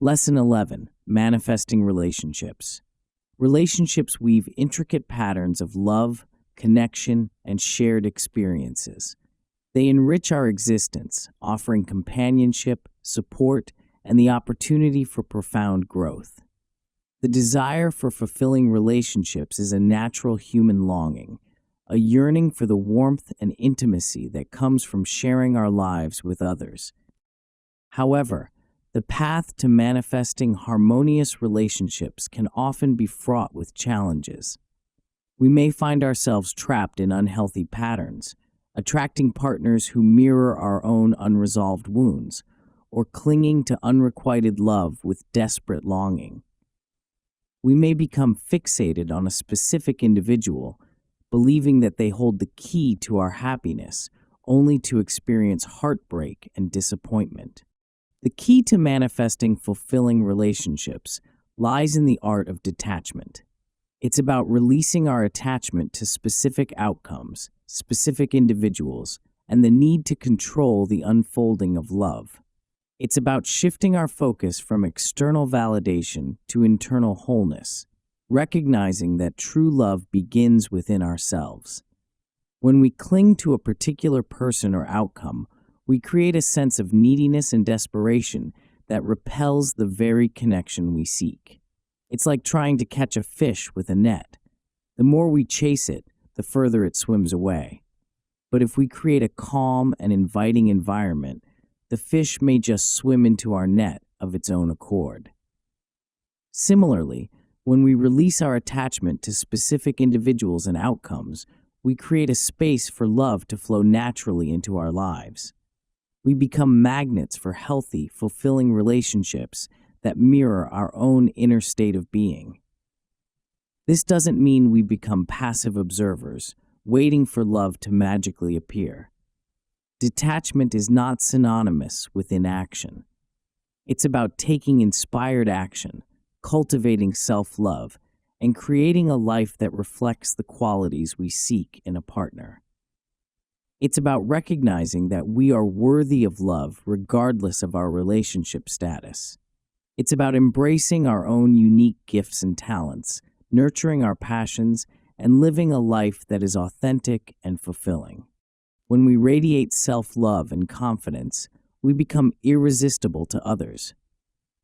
Speaker 1: Lesson 11. Manifesting relationships. Relationships weave intricate patterns of love, connection, and shared experiences. They enrich our existence, offering companionship, support, and the opportunity for profound growth. The desire for fulfilling relationships is a natural human longing, a yearning for the warmth and intimacy that comes from sharing our lives with others. However, the path to manifesting harmonious relationships can often be fraught with challenges. We may find ourselves trapped in unhealthy patterns, attracting partners who mirror our own unresolved wounds, or clinging to unrequited love with desperate longing. We may become fixated on a specific individual, believing that they hold the key to our happiness, only to experience heartbreak and disappointment. The key to manifesting fulfilling relationships lies in the art of detachment. It's about releasing our attachment to specific outcomes, specific individuals, and the need to control the unfolding of love. It's about shifting our focus from external validation to internal wholeness, recognizing that true love begins within ourselves. When we cling to a particular person or outcome, we create a sense of neediness and desperation that repels the very connection we seek. It's like trying to catch a fish with a net. The more we chase it, the further it swims away. But if we create a calm and inviting environment, the fish may just swim into our net of its own accord. Similarly, when we release our attachment to specific individuals and outcomes, we create a space for love to flow naturally into our lives. We become magnets for healthy, fulfilling relationships that mirror our own inner state of being. This doesn't mean we become passive observers, waiting for love to magically appear. Detachment is not synonymous with inaction. It's about taking inspired action, cultivating self-love, and creating a life that reflects the qualities we seek in a partner. It's about recognizing that we are worthy of love regardless of our relationship status. It's about embracing our own unique gifts and talents, nurturing our passions, and living a life that is authentic and fulfilling. When we radiate self-love and confidence, we become irresistible to others.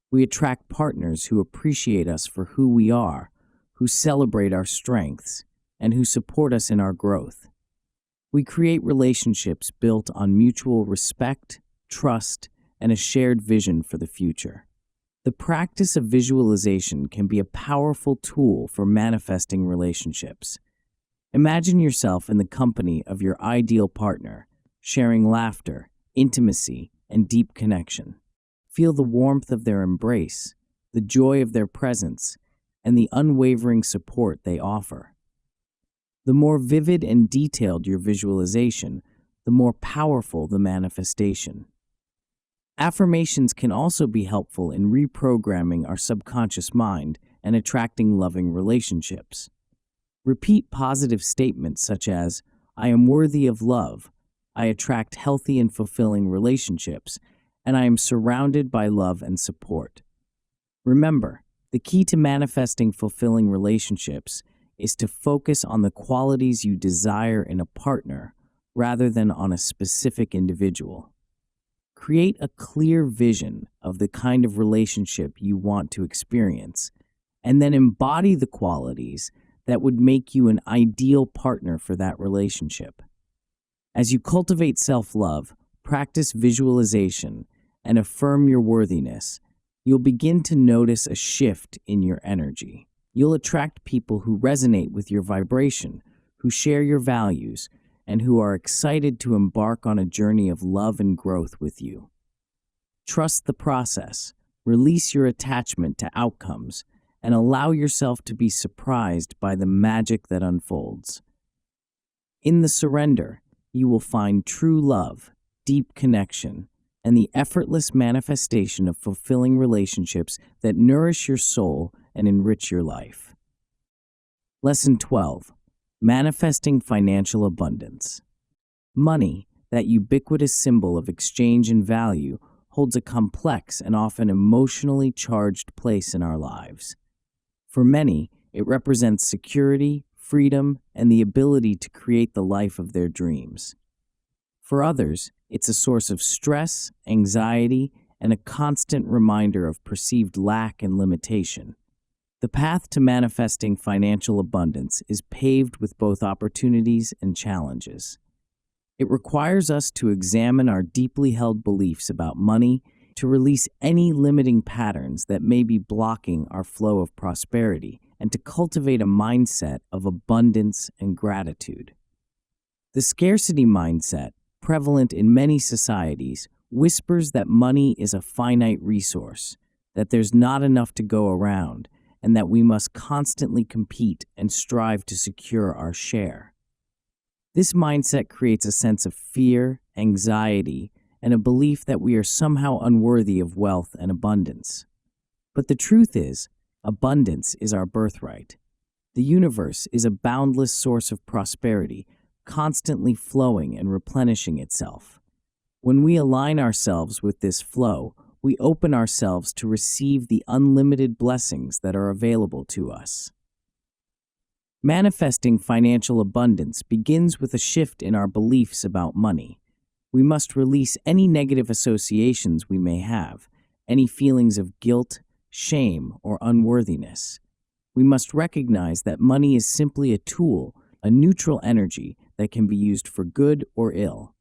Speaker 1: We attract partners who appreciate us for who we are, who celebrate our strengths, and who support us in our growth. We create relationships built on mutual respect, trust, and a shared vision for the future. The practice of visualization can be a powerful tool for manifesting relationships. Imagine yourself in the company of your ideal partner, sharing laughter, intimacy, and deep connection. Feel the warmth of their embrace, the joy of their presence, and the unwavering support they offer. The more vivid and detailed your visualization, the more powerful the manifestation. Affirmations can also be helpful in reprogramming our subconscious mind and attracting loving relationships. Repeat positive statements such as, "I am worthy of love," "I attract healthy and fulfilling relationships," and "I am surrounded by love and support." Remember, the key to manifesting fulfilling relationships is to focus on the qualities you desire in a partner rather than on a specific individual. Create a clear vision of the kind of relationship you want to experience, and then embody the qualities that would make you an ideal partner for that relationship. As you cultivate self-love, practice visualization, and affirm your worthiness, you'll begin to notice a shift in your energy. You'll attract people who resonate with your vibration, who share your values, and who are excited to embark on a journey of love and growth with you. Trust the process, release your attachment to outcomes, and allow yourself to be surprised by the magic that unfolds. In the surrender, you will find true love, deep connection, and the effortless manifestation of fulfilling relationships that nourish your soul and enrich your life. Lesson 12. Manifesting financial abundance. Money, that ubiquitous symbol of exchange and value, holds a complex and often emotionally charged place in our lives. For many, it represents security, freedom, and the ability to create the life of their dreams. For others, it's a source of stress, anxiety, and a constant reminder of perceived lack and limitation. The path to manifesting financial abundance is paved with both opportunities and challenges. It requires us to examine our deeply held beliefs about money, to release any limiting patterns that may be blocking our flow of prosperity, and to cultivate a mindset of abundance and gratitude. The scarcity mindset, prevalent in many societies, whispers that money is a finite resource, that there's not enough to go around, and that we must constantly compete and strive to secure our share. This mindset creates a sense of fear, anxiety, and a belief that we are somehow unworthy of wealth and abundance. But the truth is, abundance is our birthright. The universe is a boundless source of prosperity, constantly flowing and replenishing itself. When we align ourselves with this flow, we open ourselves to receive the unlimited blessings that are available to us. Manifesting financial abundance begins with a shift in our beliefs about money. We must release any negative associations we may have, any feelings of guilt, shame, or unworthiness. We must recognize that money is simply a tool, a neutral energy that can be used for good or ill.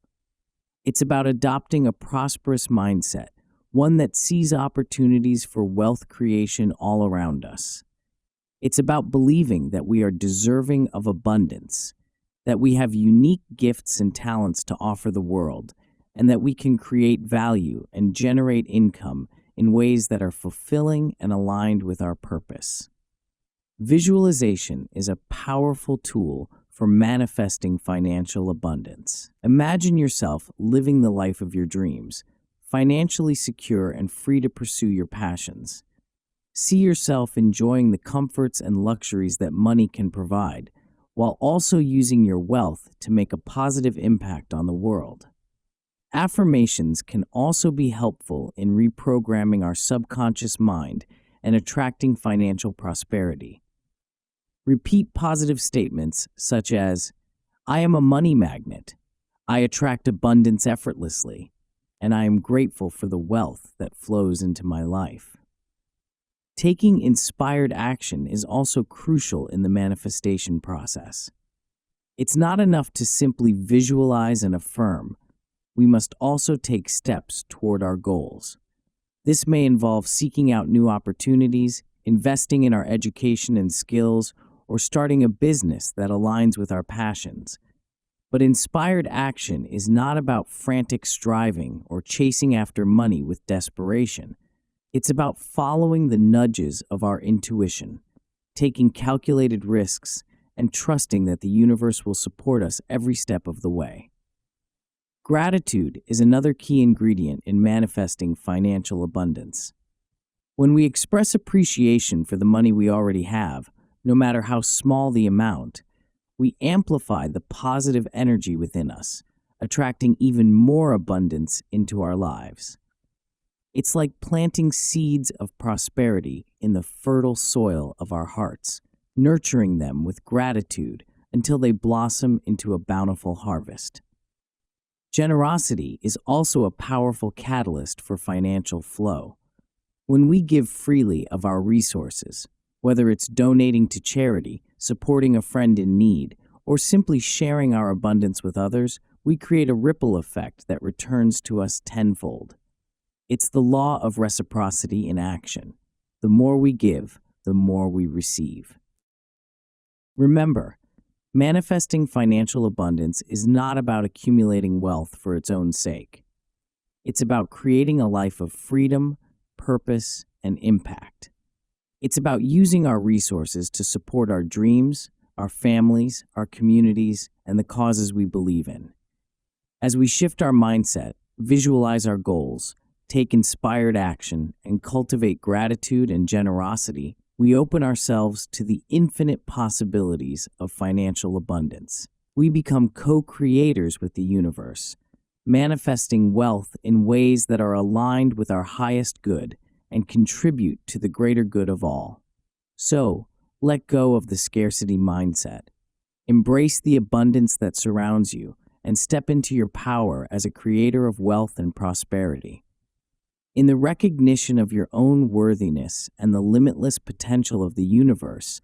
Speaker 1: It's about adopting a prosperous mindset, one that sees opportunities for wealth creation all around us. It's about believing that we are deserving of abundance, that we have unique gifts and talents to offer the world, and that we can create value and generate income in ways that are fulfilling and aligned with our purpose. Visualization is a powerful tool for manifesting financial abundance. Imagine yourself living the life of your dreams, financially secure and free to pursue your passions. See yourself enjoying the comforts and luxuries that money can provide, while also using your wealth to make a positive impact on the world. Affirmations can also be helpful in reprogramming our subconscious mind and attracting financial prosperity. Repeat positive statements such as, "I am a money magnet," "I attract abundance effortlessly," and "I am grateful for the wealth that flows into my life." Taking inspired action is also crucial in the manifestation process. It's not enough to simply visualize and affirm. We must also take steps toward our goals. This may involve seeking out new opportunities, investing in our education and skills, or starting a business that aligns with our passions. But inspired action is not about frantic striving or chasing after money with desperation. It's about following the nudges of our intuition, taking calculated risks, and trusting that the universe will support us every step of the way. Gratitude is another key ingredient in manifesting financial abundance. When we express appreciation for the money we already have, no matter how small the amount, we amplify the positive energy within us, attracting even more abundance into our lives. It's like planting seeds of prosperity in the fertile soil of our hearts, nurturing them with gratitude until they blossom into a bountiful harvest. Generosity is also a powerful catalyst for financial flow. When we give freely of our resources, whether it's donating to charity, supporting a friend in need, or simply sharing our abundance with others, we create a ripple effect that returns to us tenfold. It's the law of reciprocity in action. The more we give, the more we receive. Remember, manifesting financial abundance is not about accumulating wealth for its own sake. It's about creating a life of freedom, purpose, and impact. It's about using our resources to support our dreams, our families, our communities, and the causes we believe in. As we shift our mindset, visualize our goals, take inspired action, and cultivate gratitude and generosity, we open ourselves to the infinite possibilities of financial abundance. We become co-creators with the universe, manifesting wealth in ways that are aligned with our highest good and contribute to the greater good of all. So, let go of the scarcity mindset. Embrace the abundance that surrounds you and step into your power as a creator of wealth and prosperity. In the recognition of your own worthiness and the limitless potential of the universe,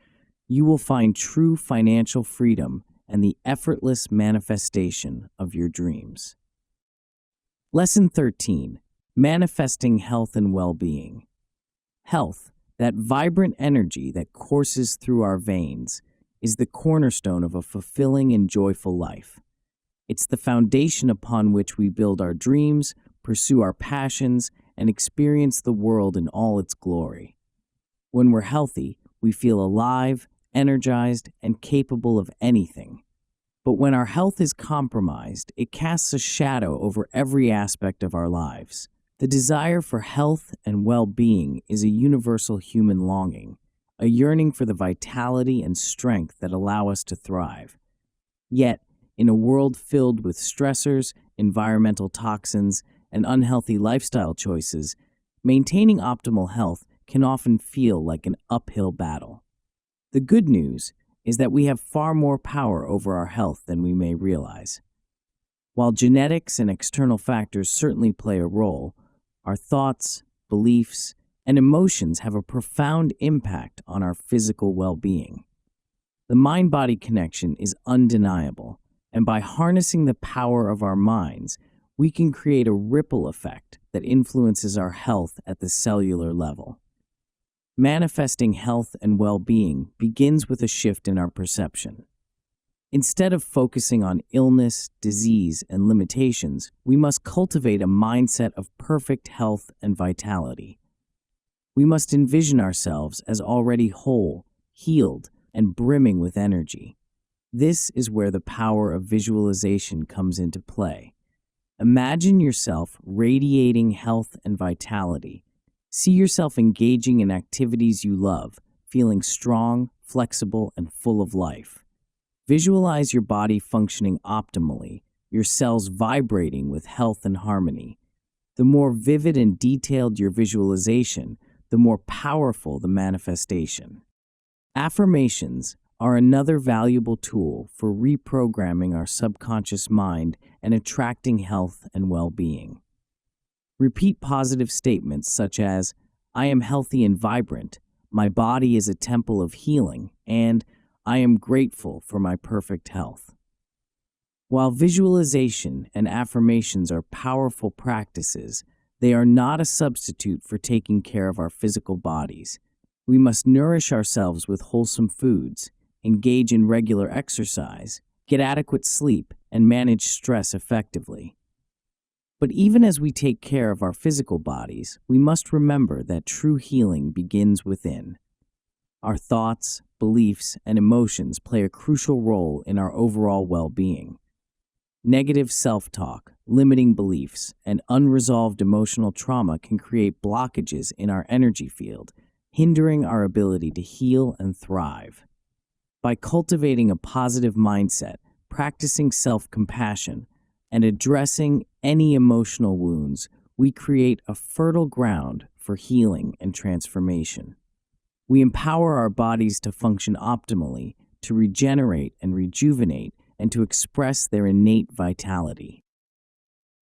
Speaker 1: you will find true financial freedom and the effortless manifestation of your dreams. Lesson 13. Manifesting health and well-being. Health, that vibrant energy that courses through our veins, is the cornerstone of a fulfilling and joyful life. It's the foundation upon which we build our dreams, pursue our passions, and experience the world in all its glory. When we're healthy, we feel alive, energized, and capable of anything. But when our health is compromised, it casts a shadow over every aspect of our lives. The desire for health and well-being is a universal human longing, a yearning for the vitality and strength that allow us to thrive. Yet, in a world filled with stressors, environmental toxins, and unhealthy lifestyle choices, maintaining optimal health can often feel like an uphill battle. The good news is that we have far more power over our health than we may realize. While genetics and external factors certainly play a role, our thoughts, beliefs, and emotions have a profound impact on our physical well-being. The mind-body connection is undeniable, and by harnessing the power of our minds, we can create a ripple effect that influences our health at the cellular level. Manifesting health and well-being begins with a shift in our perception. Instead of focusing on illness, disease, and limitations, we must cultivate a mindset of perfect health and vitality. We must envision ourselves as already whole, healed, and brimming with energy. This is where the power of visualization comes into play. Imagine yourself radiating health and vitality. See yourself engaging in activities you love, feeling strong, flexible, and full of life. Visualize your body functioning optimally, your cells vibrating with health and harmony. The more vivid and detailed your visualization, the more powerful the manifestation. Affirmations are another valuable tool for reprogramming our subconscious mind and attracting health and well-being. Repeat positive statements such as, "I am healthy and vibrant," "My body is a temple of healing," and "I am grateful for my perfect health." While visualization and affirmations are powerful practices, they are not a substitute for taking care of our physical bodies. We must nourish ourselves with wholesome foods, engage in regular exercise, get adequate sleep, and manage stress effectively. But even as we take care of our physical bodies, we must remember that true healing begins within. Our thoughts, beliefs, and emotions play a crucial role in our overall well-being. Negative self-talk, limiting beliefs, and unresolved emotional trauma can create blockages in our energy field, hindering our ability to heal and thrive. By cultivating a positive mindset, practicing self-compassion, and addressing any emotional wounds, we create a fertile ground for healing and transformation. We empower our bodies to function optimally, to regenerate and rejuvenate, and to express their innate vitality.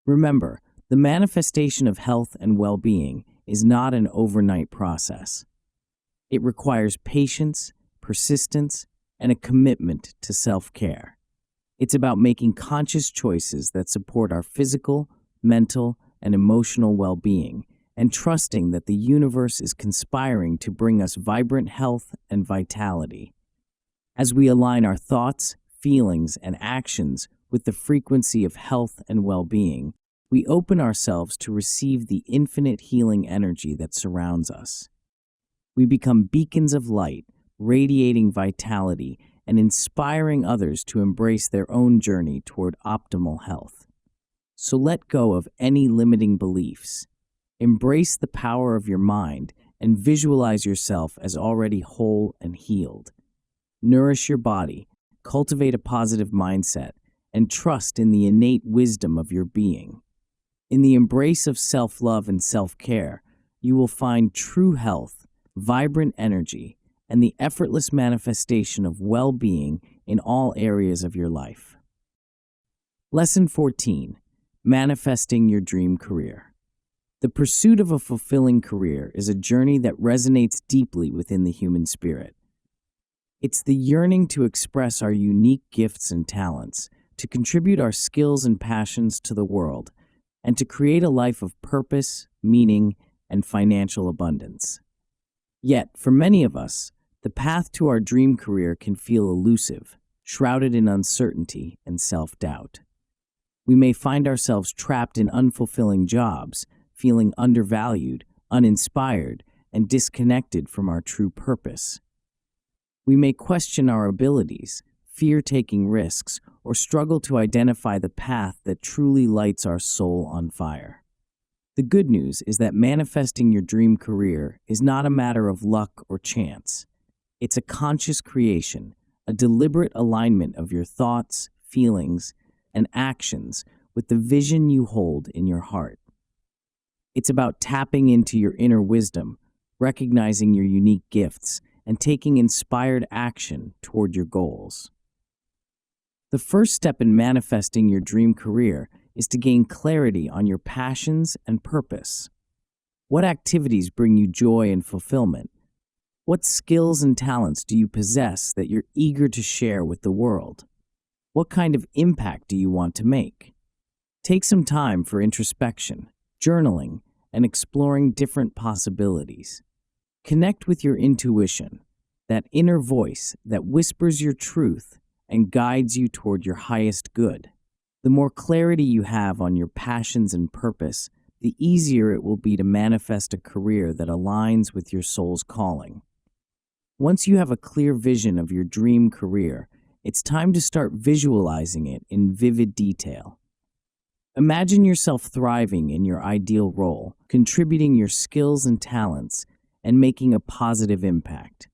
Speaker 1: Remember, the manifestation of health and well-being is not an overnight process. It requires patience, persistence, and a commitment to self-care. It's about making conscious choices that support our physical, mental, and emotional well-being, and trusting that the universe is conspiring to bring us vibrant health and vitality. As we align our thoughts, feelings, and actions with the frequency of health and well-being, we open ourselves to receive the infinite healing energy that surrounds us. We become beacons of light, radiating vitality and inspiring others to embrace their own journey toward optimal health. So let go of any limiting beliefs. Embrace the power of your mind and visualize yourself as already whole and healed. Nourish your body, cultivate a positive mindset, and trust in the innate wisdom of your being. In the embrace of self-love and self-care, you will find true health, vibrant energy, and the effortless manifestation of well-being in all areas of your life. Lesson 14. Manifesting your dream career. The pursuit of a fulfilling career is a journey that resonates deeply within the human spirit. It's the yearning to express our unique gifts and talents, to contribute our skills and passions to the world, and to create a life of purpose, meaning, and financial abundance. Yet, for many of us, the path to our dream career can feel elusive, shrouded in uncertainty and self-doubt. We may find ourselves trapped in unfulfilling jobs, feeling undervalued, uninspired, and disconnected from our true purpose. We may question our abilities, fear taking risks, or struggle to identify the path that truly lights our soul on fire. The good news is that manifesting your dream career is not a matter of luck or chance. It's a conscious creation, a deliberate alignment of your thoughts, feelings, and actions with the vision you hold in your heart. It's about tapping into your inner wisdom, recognizing your unique gifts, and taking inspired action toward your goals. The first step in manifesting your dream career is to gain clarity on your passions and purpose. What activities bring you joy and fulfillment? What skills and talents do you possess that you're eager to share with the world? What kind of impact do you want to make? Take some time for introspection, journaling, and exploring different possibilities. Connect with your intuition, that inner voice that whispers your truth and guides you toward your highest good. The more clarity you have on your passions and purpose, the easier it will be to manifest a career that aligns with your soul's calling. Once you have a clear vision of your dream career, it's time to start visualizing it in vivid detail. Imagine yourself thriving in your ideal role, contributing your skills and talents, and making a positive impact.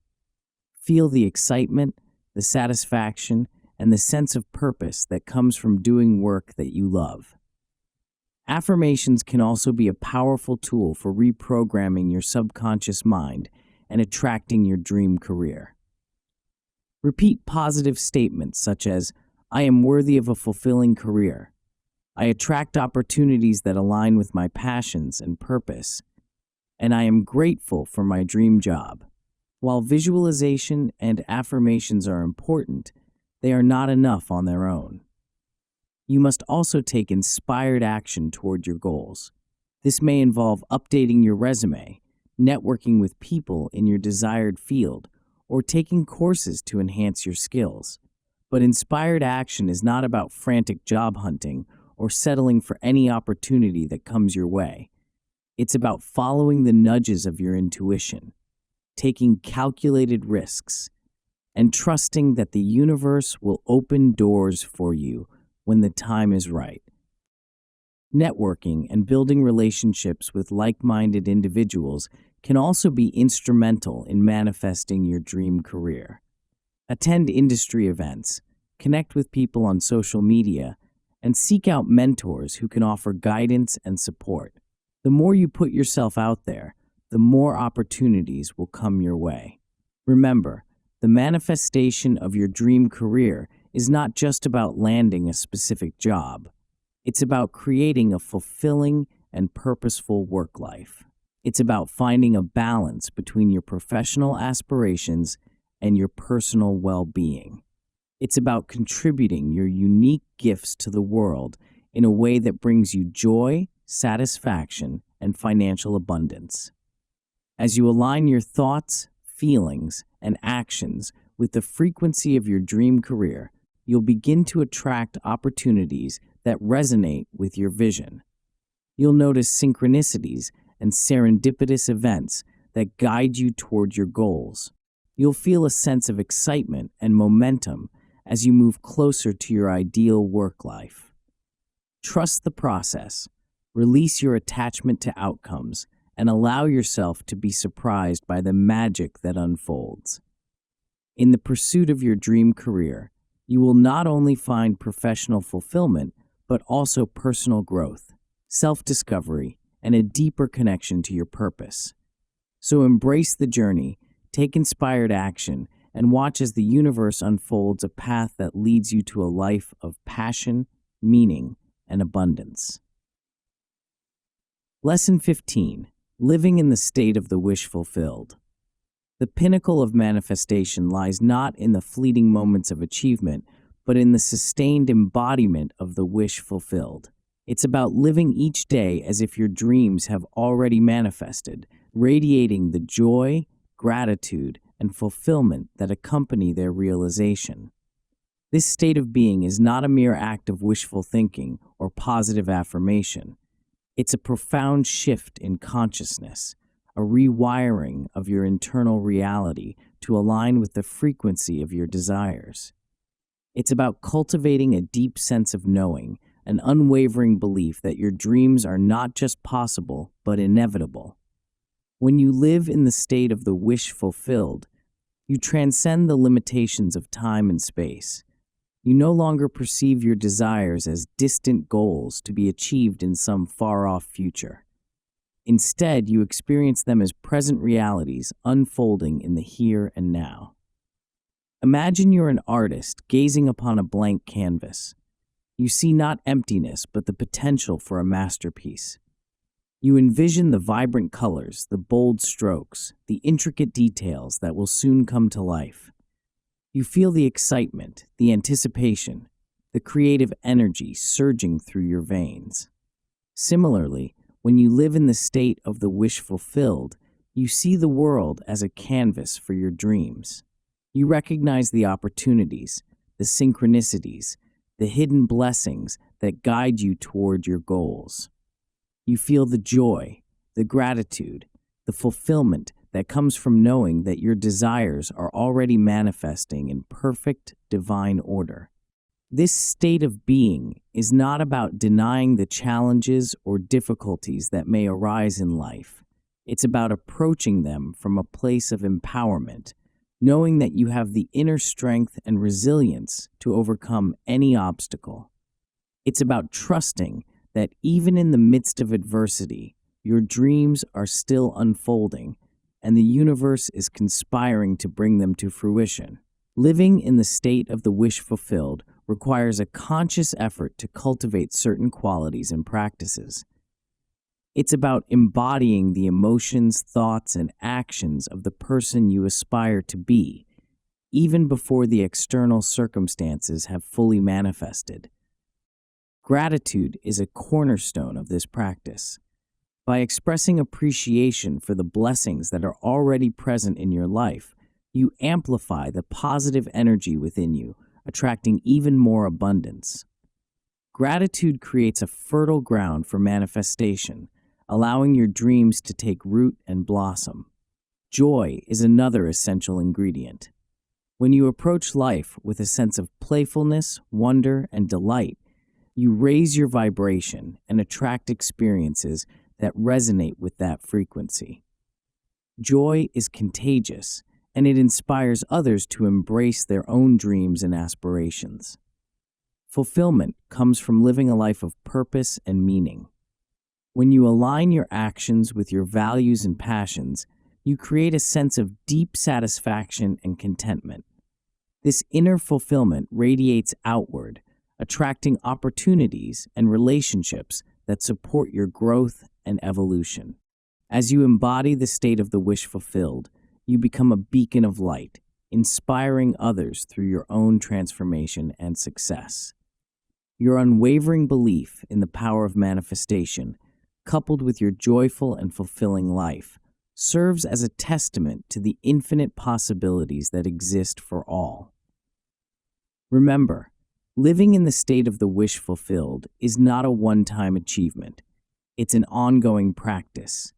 Speaker 1: Feel the excitement, the satisfaction, and the sense of purpose that comes from doing work that you love. Affirmations can also be a powerful tool for reprogramming your subconscious mind and attracting your dream career. Repeat positive statements such as, "I am worthy of a fulfilling career. I attract opportunities that align with my passions and purpose, and I am grateful for my dream job." While visualization and affirmations are important, they are not enough on their own. You must also take inspired action toward your goals. This may involve updating your resume, networking with people in your desired field, or taking courses to enhance your skills. But inspired action is not about frantic job hunting or settling for any opportunity that comes your way. It's about following the nudges of your intuition, taking calculated risks, and trusting that the universe will open doors for you when the time is right. Networking and building relationships with like-minded individuals can also be instrumental in manifesting your dream career. Attend industry events, connect with people on social media, and seek out mentors who can offer guidance and support. The more you put yourself out there, the more opportunities will come your way. Remember, the manifestation of your dream career is not just about landing a specific job. It's about creating a fulfilling and purposeful work life. It's about finding a balance between your professional aspirations and your personal well-being. It's about contributing your unique gifts to the world in a way that brings you joy, satisfaction, and financial abundance. As you align your thoughts, feelings, and actions with the frequency of your dream career, you'll begin to attract opportunities that resonate with your vision. You'll notice synchronicities and serendipitous events that guide you toward your goals. You'll feel a sense of excitement and momentum as you move closer to your ideal work life. Trust the process, release your attachment to outcomes, and allow yourself to be surprised by the magic that unfolds. In the pursuit of your dream career, you will not only find professional fulfillment, but also personal growth, self-discovery, and a deeper connection to your purpose. So embrace the journey, take inspired action, and watch as the universe unfolds a path that leads you to a life of passion, meaning, and abundance. Lesson 15. Living in the state of the wish fulfilled. The pinnacle of manifestation lies not in the fleeting moments of achievement, but in the sustained embodiment of the wish fulfilled. It's about living each day as if your dreams have already manifested, radiating the joy, gratitude, and fulfillment that accompany their realization. This state of being is not a mere act of wishful thinking or positive affirmation. It's a profound shift in consciousness, a rewiring of your internal reality to align with the frequency of your desires. It's about cultivating a deep sense of knowing, an unwavering belief that your dreams are not just possible, but inevitable. When you live in the state of the wish fulfilled, You transcend the limitations of time and space. You no longer perceive your desires as distant goals to be achieved in some far-off future. Instead, you experience them as present realities unfolding in the here and now. Imagine you're an artist gazing upon a blank canvas. You see not emptiness, but the potential for a masterpiece. You envision the vibrant colors, the bold strokes, the intricate details that will soon come to life. You feel the excitement, the anticipation, the creative energy surging through your veins. Similarly, when you live in the state of the wish fulfilled, you see the world as a canvas for your dreams. You recognize the opportunities, the synchronicities, the hidden blessings that guide you toward your goals. You feel the joy, the gratitude, the fulfillment that comes from knowing that your desires are already manifesting in perfect divine order. This state of being is not about denying the challenges or difficulties that may arise in life. It's about approaching them from a place of empowerment, knowing that you have the inner strength and resilience to overcome any obstacle. It's about trusting that even in the midst of adversity, your dreams are still unfolding, and the universe is conspiring to bring them to fruition. Living in the state of the wish fulfilled requires a conscious effort to cultivate certain qualities and practices. It's about embodying the emotions, thoughts, and actions of the person you aspire to be, even before the external circumstances have fully manifested. Gratitude is a cornerstone of this practice. By expressing appreciation for the blessings that are already present in your life, you amplify the positive energy within you, attracting even more abundance. Gratitude creates a fertile ground for manifestation, allowing your dreams to take root and blossom. Joy is another essential ingredient. When you approach life with a sense of playfulness, wonder, and delight, you raise your vibration and attract experiences that resonate with that frequency. Joy is contagious, and it inspires others to embrace their own dreams and aspirations. Fulfillment comes from living a life of purpose and meaning. When you align your actions with your values and passions, you create a sense of deep satisfaction and contentment. This inner fulfillment radiates outward, attracting opportunities and relationships that support your growth and evolution. As you embody the state of the wish fulfilled, you become a beacon of light, inspiring others through your own transformation and success. Your unwavering belief in the power of manifestation, coupled with your joyful and fulfilling life, serves as a testament to the infinite possibilities that exist for all. Remember, living in the state of the wish fulfilled is not a one-time achievement. It's an ongoing practice.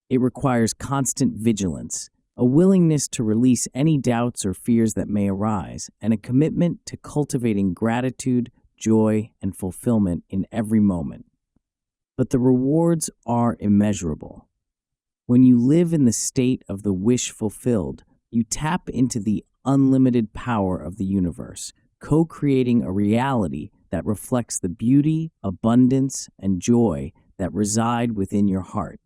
Speaker 1: It requires constant vigilance, a willingness to release any doubts or fears that may arise, and a commitment to cultivating gratitude, joy, and fulfillment in every moment. But the rewards are immeasurable. When you live in the state of the wish fulfilled, you tap into the unlimited power of the universe, co-creating a reality that reflects the beauty, abundance, and joy that reside within your heart.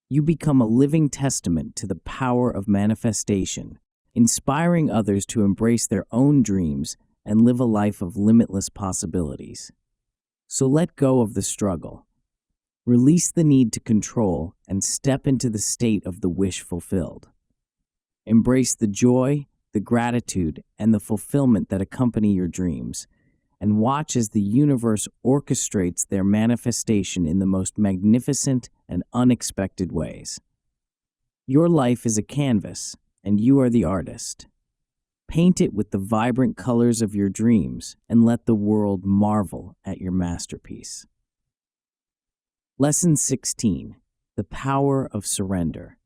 Speaker 1: You become a living testament to the power of manifestation, inspiring others to embrace their own dreams and live a life of limitless possibilities. So let go of the struggle. Release the need to control and step into the state of the wish fulfilled. Embrace the joy, the gratitude, and the fulfillment that accompany your dreams, and watch as the universe orchestrates their manifestation in the most magnificent and unexpected ways. Your life is a canvas, and you are the artist. Paint it with the vibrant colors of your dreams, and let the world marvel at your masterpiece. Lesson 16. The Power of Surrender.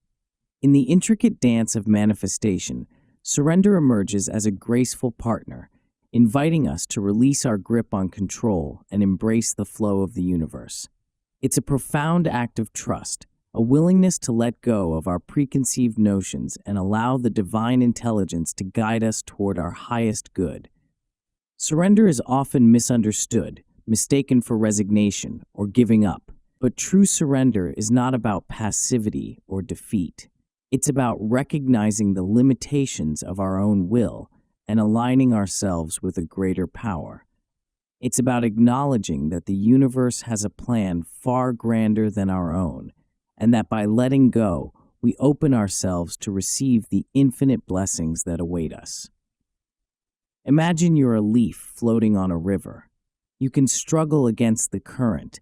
Speaker 1: In the intricate dance of manifestation, surrender emerges as a graceful partner, inviting us to release our grip on control and embrace the flow of the universe. It's a profound act of trust, a willingness to let go of our preconceived notions and allow the divine intelligence to guide us toward our highest good. Surrender is often misunderstood, mistaken for resignation or giving up, but true surrender is not about passivity or defeat. It's about recognizing the limitations of our own will and aligning ourselves with a greater power. It's about acknowledging that the universe has a plan far grander than our own, and that by letting go, we open ourselves to receive the infinite blessings that await us. Imagine you're a leaf floating on a river. You can struggle against the current,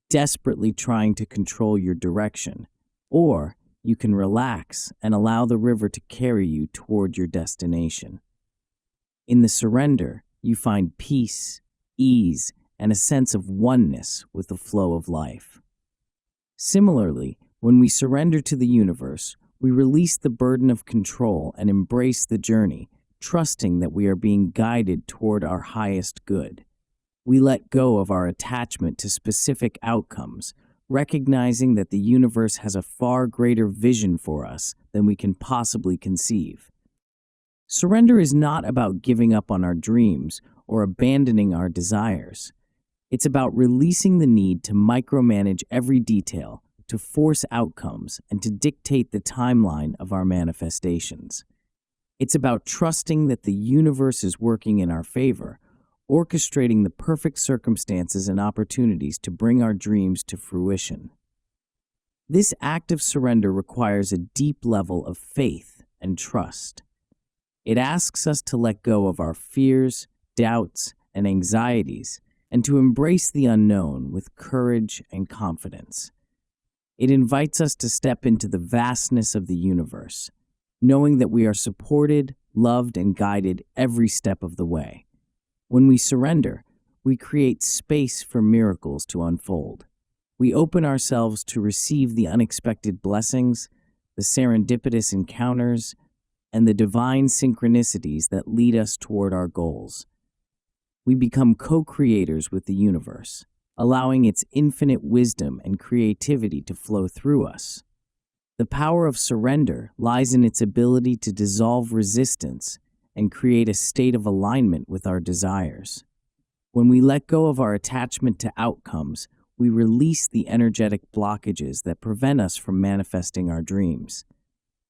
Speaker 1: desperately trying to control your direction, or you can relax and allow the river to carry you toward your destination. In the surrender, you find peace, ease, and a sense of oneness with the flow of life. Similarly, when we surrender to the universe, we release the burden of control and embrace the journey, trusting that we are being guided toward our highest good. We let go of our attachment to specific outcomes, recognizing that the universe has a far greater vision for us than we can possibly conceive. Surrender is not about giving up on our dreams or abandoning our desires. It's about releasing the need to micromanage every detail, to force outcomes, and to dictate the timeline of our manifestations. It's about trusting that the universe is working in our favor, orchestrating the perfect circumstances and opportunities to bring our dreams to fruition. This act of surrender requires a deep level of faith and trust. It asks us to let go of our fears, doubts, and anxieties, and to embrace the unknown with courage and confidence. It invites us to step into the vastness of the universe, knowing that we are supported, loved, and guided every step of the way. When we surrender, we create space for miracles to unfold. We open ourselves to receive the unexpected blessings, the serendipitous encounters, and the divine synchronicities that lead us toward our goals. We become co-creators with the universe, allowing its infinite wisdom and creativity to flow through us. The power of surrender lies in its ability to dissolve resistance and create a state of alignment with our desires. When we let go of our attachment to outcomes, we release the energetic blockages that prevent us from manifesting our dreams.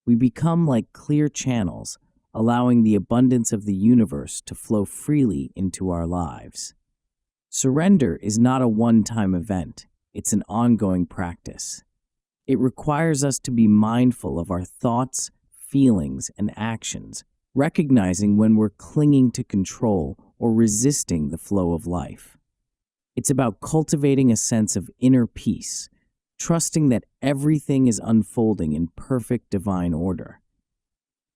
Speaker 1: We become like clear channels, allowing the abundance of the universe to flow freely into our lives. Surrender is not a one-time event, it's an ongoing practice. It requires us to be mindful of our thoughts, feelings, and actions, recognizing when we're clinging to control or resisting the flow of life. It's about cultivating a sense of inner peace, trusting that everything is unfolding in perfect divine order.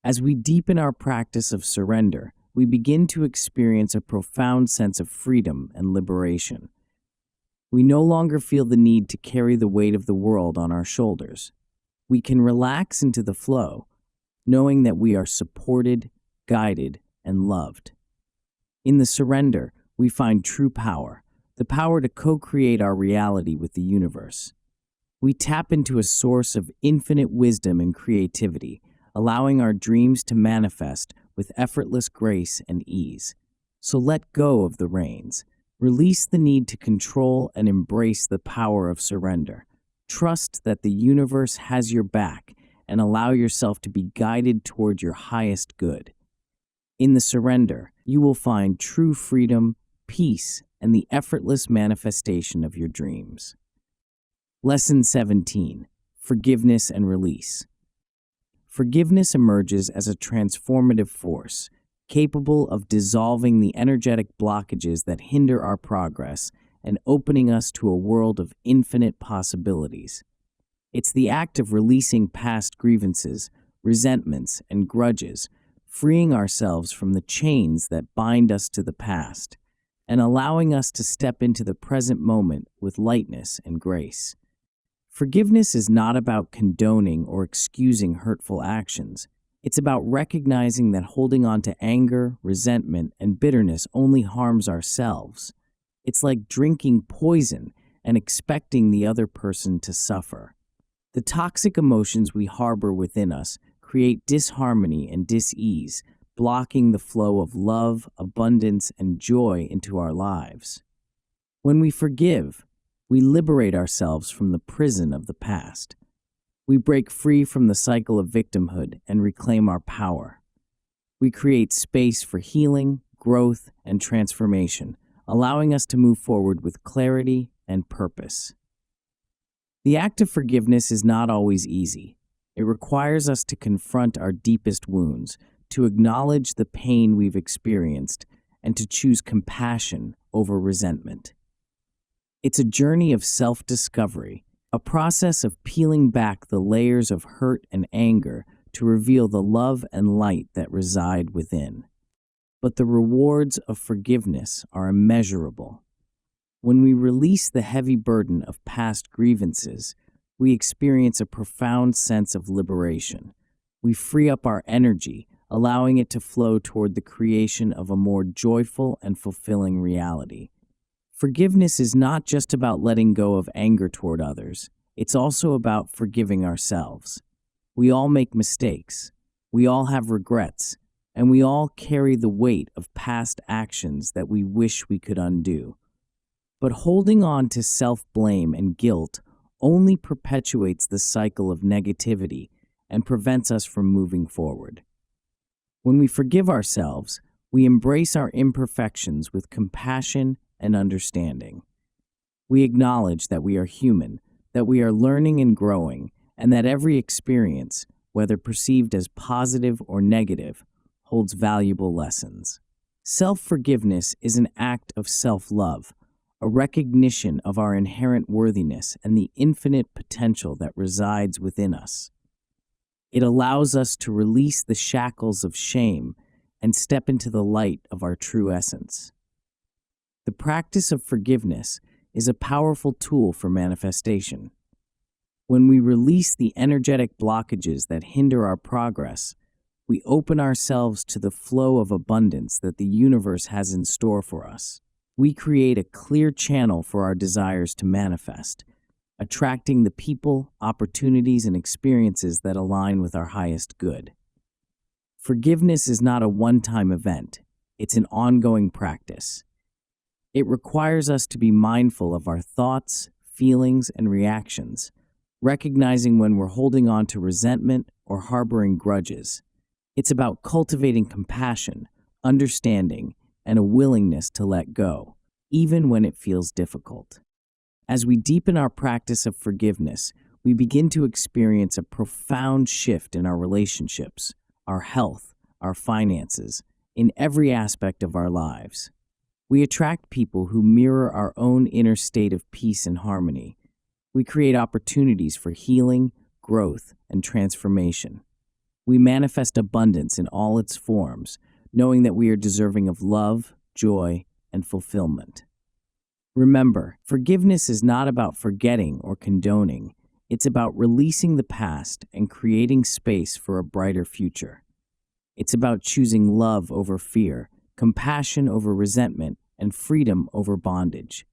Speaker 1: As we deepen our practice of surrender, we begin to experience a profound sense of freedom and liberation. We no longer feel the need to carry the weight of the world on our shoulders. We can relax into the flow, knowing that we are supported, guided, and loved. In the surrender, we find true power, the power to co-create our reality with the universe. We tap into a source of infinite wisdom and creativity, allowing our dreams to manifest with effortless grace and ease. So let go of the reins. Release the need to control and embrace the power of surrender. Trust that the universe has your back and allow yourself to be guided toward your highest good. In the surrender, you will find true freedom, peace, and the effortless manifestation of your dreams. Lesson 17. Forgiveness and Release. Forgiveness emerges as a transformative force, capable of dissolving the energetic blockages that hinder our progress and opening us to a world of infinite possibilities. It's the act of releasing past grievances, resentments, and grudges, freeing ourselves from the chains that bind us to the past, and allowing us to step into the present moment with lightness and grace. Forgiveness is not about condoning or excusing hurtful actions. It's about recognizing that holding on to anger, resentment, and bitterness only harms ourselves. It's like drinking poison and expecting the other person to suffer. The toxic emotions we harbor within us create disharmony and dis-ease, blocking the flow of love, abundance, and joy into our lives. When we forgive, we liberate ourselves from the prison of the past. We break free from the cycle of victimhood and reclaim our power. We create space for healing, growth, and transformation, allowing us to move forward with clarity and purpose. The act of forgiveness is not always easy. It requires us to confront our deepest wounds, to acknowledge the pain we've experienced, and to choose compassion over resentment. It's a journey of self-discovery, a process of peeling back the layers of hurt and anger to reveal the love and light that reside within. But the rewards of forgiveness are immeasurable. When we release the heavy burden of past grievances, we experience a profound sense of liberation. We free up our energy, allowing it to flow toward the creation of a more joyful and fulfilling reality. Forgiveness is not just about letting go of anger toward others. It's also about forgiving ourselves. We all make mistakes. We all have regrets. And we all carry the weight of past actions that we wish we could undo. But holding on to self-blame and guilt only perpetuates the cycle of negativity and prevents us from moving forward. When we forgive ourselves, we embrace our imperfections with compassion and understanding. We acknowledge that we are human, that we are learning and growing, and that every experience, whether perceived as positive or negative, holds valuable lessons. Self-forgiveness is an act of self-love, a recognition of our inherent worthiness and the infinite potential that resides within us. It allows us to release the shackles of shame and step into the light of our true essence. The practice of forgiveness is a powerful tool for manifestation. When we release the energetic blockages that hinder our progress, we open ourselves to the flow of abundance that the universe has in store for us. We create a clear channel for our desires to manifest, attracting the people, opportunities, and experiences that align with our highest good. Forgiveness is not a one-time event. It's an ongoing practice. It requires us to be mindful of our thoughts, feelings, and reactions, recognizing when we're holding on to resentment or harboring grudges. It's about cultivating compassion, understanding, and a willingness to let go, even when it feels difficult. As we deepen our practice of forgiveness, we begin to experience a profound shift in our relationships, our health, our finances, in every aspect of our lives. We attract people who mirror our own inner state of peace and harmony. We create opportunities for healing, growth, and transformation. We manifest abundance in all its forms, knowing that we are deserving of love, joy, and fulfillment. Remember, forgiveness is not about forgetting or condoning. It's about releasing the past and creating space for a brighter future. It's about choosing love over fear, compassion over resentment, and freedom over bondage.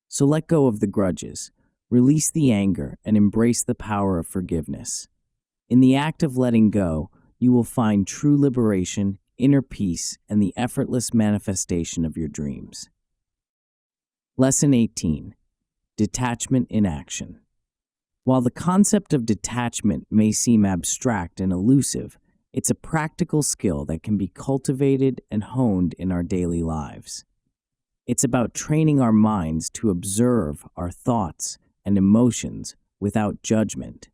Speaker 1: So let go of the grudges, release the anger, and embrace the power of forgiveness. In the act of letting go, you will find true liberation, inner peace, and the effortless manifestation of your dreams. Lesson 18. Detachment in action. While the concept of detachment may seem abstract and elusive, it's a practical skill that can be cultivated and honed in our daily lives. It's about training our minds to observe our thoughts and emotions without judgment,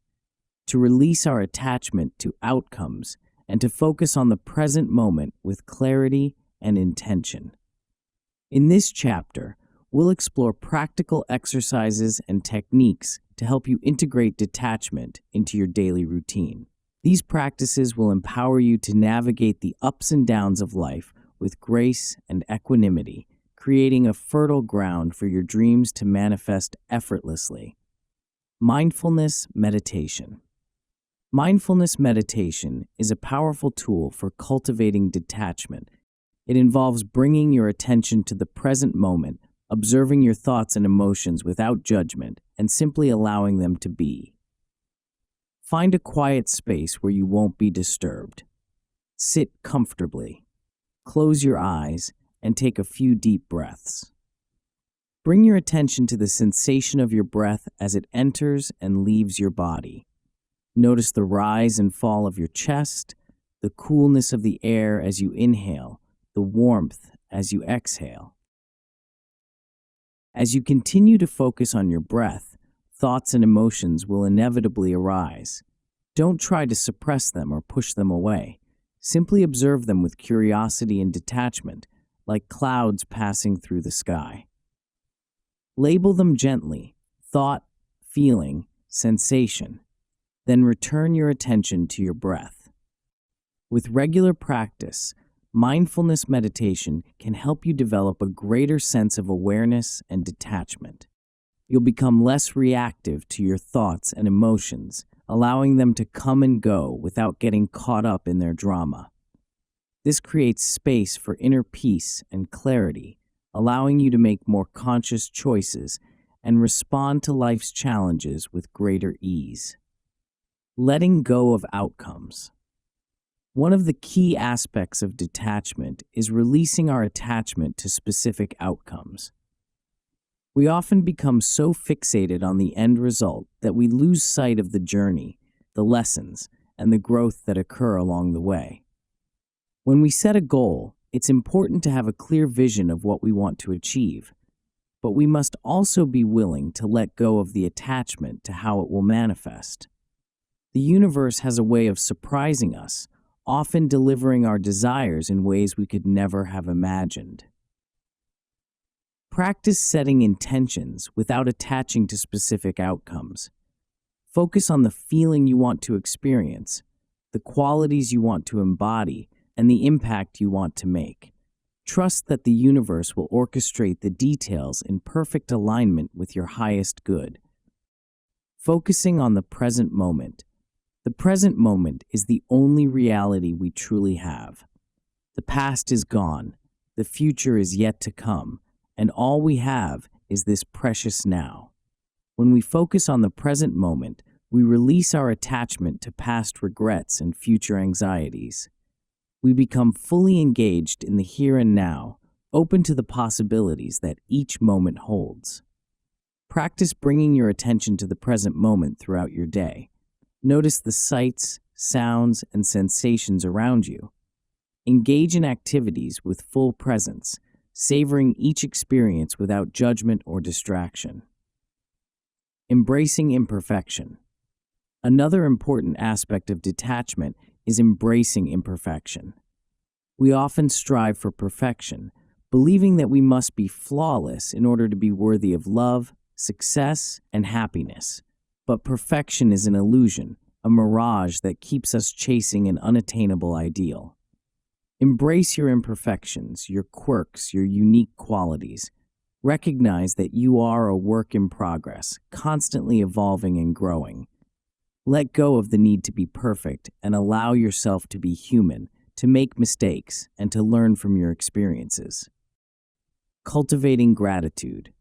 Speaker 1: to release our attachment to outcomes, and to focus on the present moment with clarity and intention. In this chapter, we'll explore practical exercises and techniques to help you integrate detachment into your daily routine. These practices will empower you to navigate the ups and downs of life with grace and equanimity, creating a fertile ground for your dreams to manifest effortlessly. Mindfulness meditation. Mindfulness meditation is a powerful tool for cultivating detachment. It involves bringing your attention to the present moment, observing your thoughts and emotions without judgment, and simply allowing them to be. Find a quiet space where you won't be disturbed. Sit comfortably. Close your eyes and take a few deep breaths. Bring your attention to the sensation of your breath as it enters and leaves your body. Notice the rise and fall of your chest, the coolness of the air as you inhale, the warmth as you exhale. As you continue to focus on your breath, thoughts and emotions will inevitably arise. Don't try to suppress them or push them away. Simply observe them with curiosity and detachment, like clouds passing through the sky. Label them gently: thought, feeling, sensation. Then return your attention to your breath. With regular practice, mindfulness meditation can help you develop a greater sense of awareness and detachment. You'll become less reactive to your thoughts and emotions, allowing them to come and go without getting caught up in their drama. This creates space for inner peace and clarity, allowing you to make more conscious choices and respond to life's challenges with greater ease. Letting go of outcomes. One of the key aspects of detachment is releasing our attachment to specific outcomes. We often become so fixated on the end result that we lose sight of the journey, the lessons, and the growth that occur along the way. When we set a goal, it's important to have a clear vision of what we want to achieve, but we must also be willing to let go of the attachment to how it will manifest. The universe has a way of surprising us, often delivering our desires in ways we could never have imagined. Practice setting intentions without attaching to specific outcomes. Focus on the feeling you want to experience, the qualities you want to embody, and the impact you want to make. Trust that the universe will orchestrate the details in perfect alignment with your highest good. Focusing on the present moment. The present moment is the only reality we truly have. The past is gone, the future is yet to come, and all we have is this precious now. When we focus on the present moment, we release our attachment to past regrets and future anxieties. We become fully engaged in the here and now, open to the possibilities that each moment holds. Practice bringing your attention to the present moment throughout your day. Notice the sights, sounds, and sensations around you. Engage in activities with full presence, savoring each experience without judgment or distraction. Embracing imperfection. Another important aspect of detachment is embracing imperfection. We often strive for perfection, believing that we must be flawless in order to be worthy of love, success, and happiness. But perfection is an illusion, a mirage that keeps us chasing an unattainable ideal. Embrace your imperfections, your quirks, your unique qualities. Recognize that you are a work in progress, constantly evolving and growing. Let go of the need to be perfect and allow yourself to be human, to make mistakes, and to learn from your experiences. Cultivating gratitude.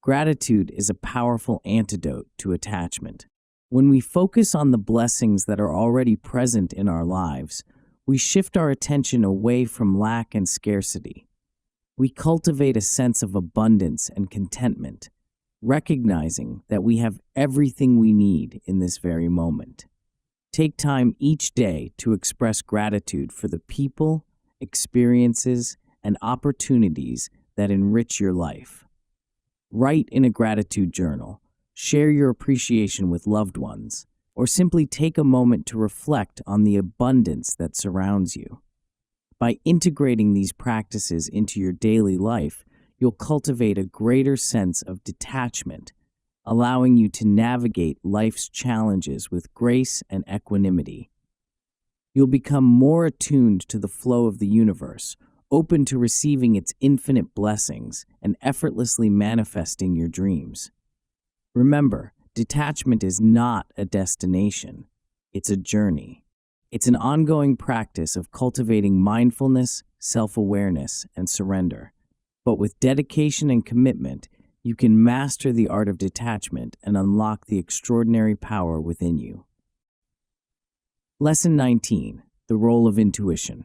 Speaker 1: Gratitude is a powerful antidote to attachment. When we focus on the blessings that are already present in our lives, we shift our attention away from lack and scarcity. We cultivate a sense of abundance and contentment, recognizing that we have everything we need in this very moment. Take time each day to express gratitude for the people, experiences, and opportunities that enrich your life. Write in a gratitude journal, share your appreciation with loved ones, or simply take a moment to reflect on the abundance that surrounds you. By integrating these practices into your daily life, you'll cultivate a greater sense of detachment, allowing you to navigate life's challenges with grace and equanimity. You'll become more attuned to the flow of the universe, open to receiving its infinite blessings and effortlessly manifesting your dreams. Remember, detachment is not a destination, it's a journey. It's an ongoing practice of cultivating mindfulness, self-awareness, and surrender. But with dedication and commitment, you can master the art of detachment and unlock the extraordinary power within you. Lesson 19. The role of intuition.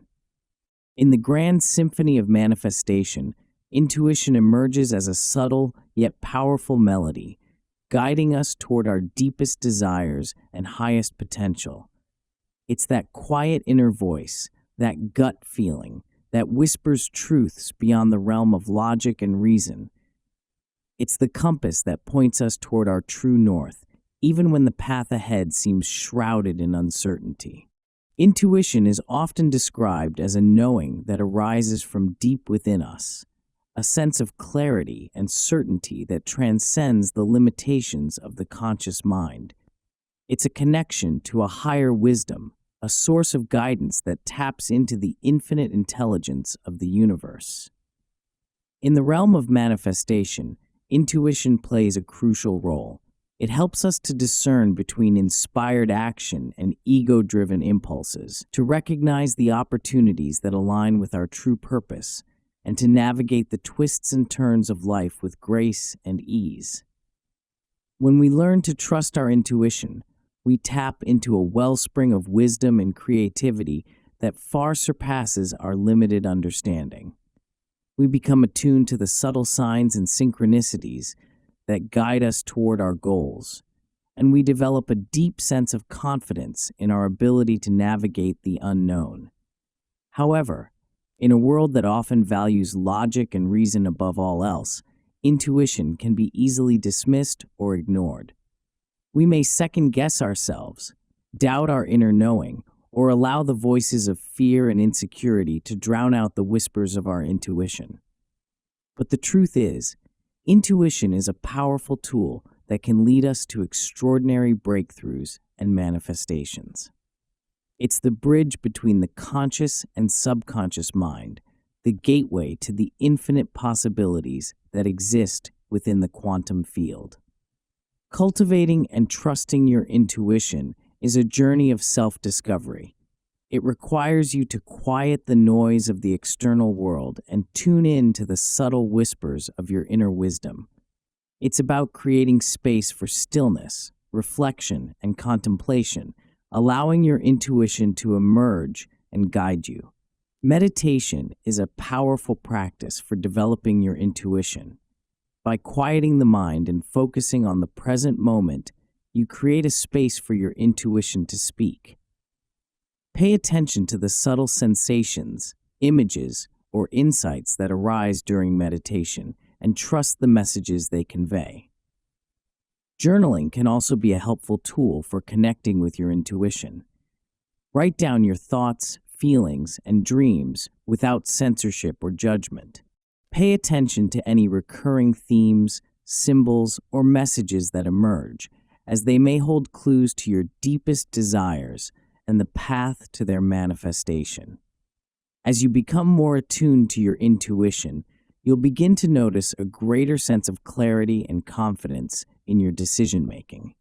Speaker 1: In the grand symphony of manifestation, intuition emerges as a subtle yet powerful melody, guiding us toward our deepest desires and highest potential. It's that quiet inner voice, that gut feeling, that whispers truths beyond the realm of logic and reason. It's the compass that points us toward our true north, even when the path ahead seems shrouded in uncertainty. Intuition is often described as a knowing that arises from deep within us, a sense of clarity and certainty that transcends the limitations of the conscious mind. It's a connection to a higher wisdom, a source of guidance that taps into the infinite intelligence of the universe. In the realm of manifestation, intuition plays a crucial role. It helps us to discern between inspired action and ego-driven impulses, to recognize the opportunities that align with our true purpose, and to navigate the twists and turns of life with grace and ease. When we learn to trust our intuition, we tap into a wellspring of wisdom and creativity that far surpasses our limited understanding. We become attuned to the subtle signs and synchronicities that guide us toward our goals, and we develop a deep sense of confidence in our ability to navigate the unknown. However, in a world that often values logic and reason above all else, intuition can be easily dismissed or ignored. We may second-guess ourselves, doubt our inner knowing, or allow the voices of fear and insecurity to drown out the whispers of our intuition. But the truth is, intuition is a powerful tool that can lead us to extraordinary breakthroughs and manifestations. It's the bridge between the conscious and subconscious mind, the gateway to the infinite possibilities that exist within the quantum field. Cultivating and trusting your intuition is a journey of self-discovery. It requires you to quiet the noise of the external world and tune in to the subtle whispers of your inner wisdom. It's about creating space for stillness, reflection, and contemplation, allowing your intuition to emerge and guide you. Meditation is a powerful practice for developing your intuition. By quieting the mind and focusing on the present moment, you create a space for your intuition to speak. Pay attention to the subtle sensations, images, or insights that arise during meditation and trust the messages they convey. Journaling can also be a helpful tool for connecting with your intuition. Write down your thoughts, feelings, and dreams without censorship or judgment. Pay attention to any recurring themes, symbols, or messages that emerge, as they may hold clues to your deepest desires and the path to their manifestation. As you become more attuned to your intuition, you'll begin to notice a greater sense of clarity and confidence in your decision-making.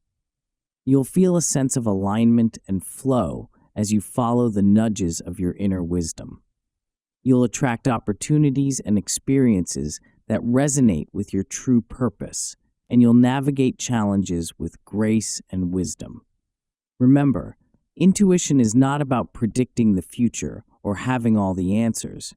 Speaker 1: You'll feel a sense of alignment and flow as you follow the nudges of your inner wisdom. You'll attract opportunities and experiences that resonate with your true purpose, and you'll navigate challenges with grace and wisdom. Remember, intuition is not about predicting the future or having all the answers.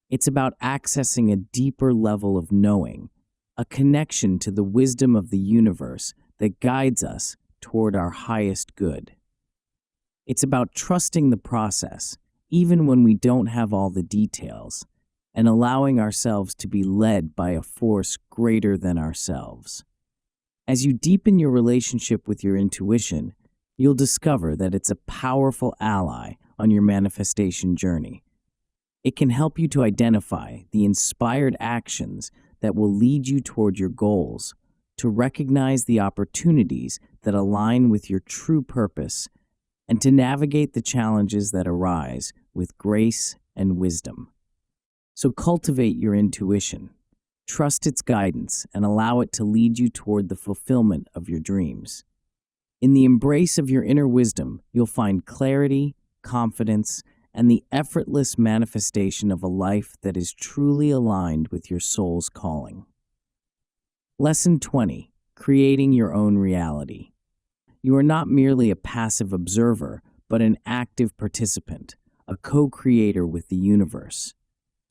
Speaker 1: It's about accessing a deeper level of knowing, a connection to the wisdom of the universe that guides us toward our highest good. It's about trusting the process, even when we don't have all the details, and allowing ourselves to be led by a force greater than ourselves. As you deepen your relationship with your intuition, you'll discover that it's a powerful ally on your manifestation journey. It can help you to identify the inspired actions that will lead you toward your goals, to recognize the opportunities that align with your true purpose, and to navigate the challenges that arise with grace and wisdom. So cultivate your intuition, trust its guidance, and allow it to lead you toward the fulfillment of your dreams. In the embrace of your inner wisdom, you'll find clarity, confidence, and the effortless manifestation of a life that is truly aligned with your soul's calling. Lesson 20. Creating your own reality. You are not merely a passive observer, but an active participant, a co-creator with the universe.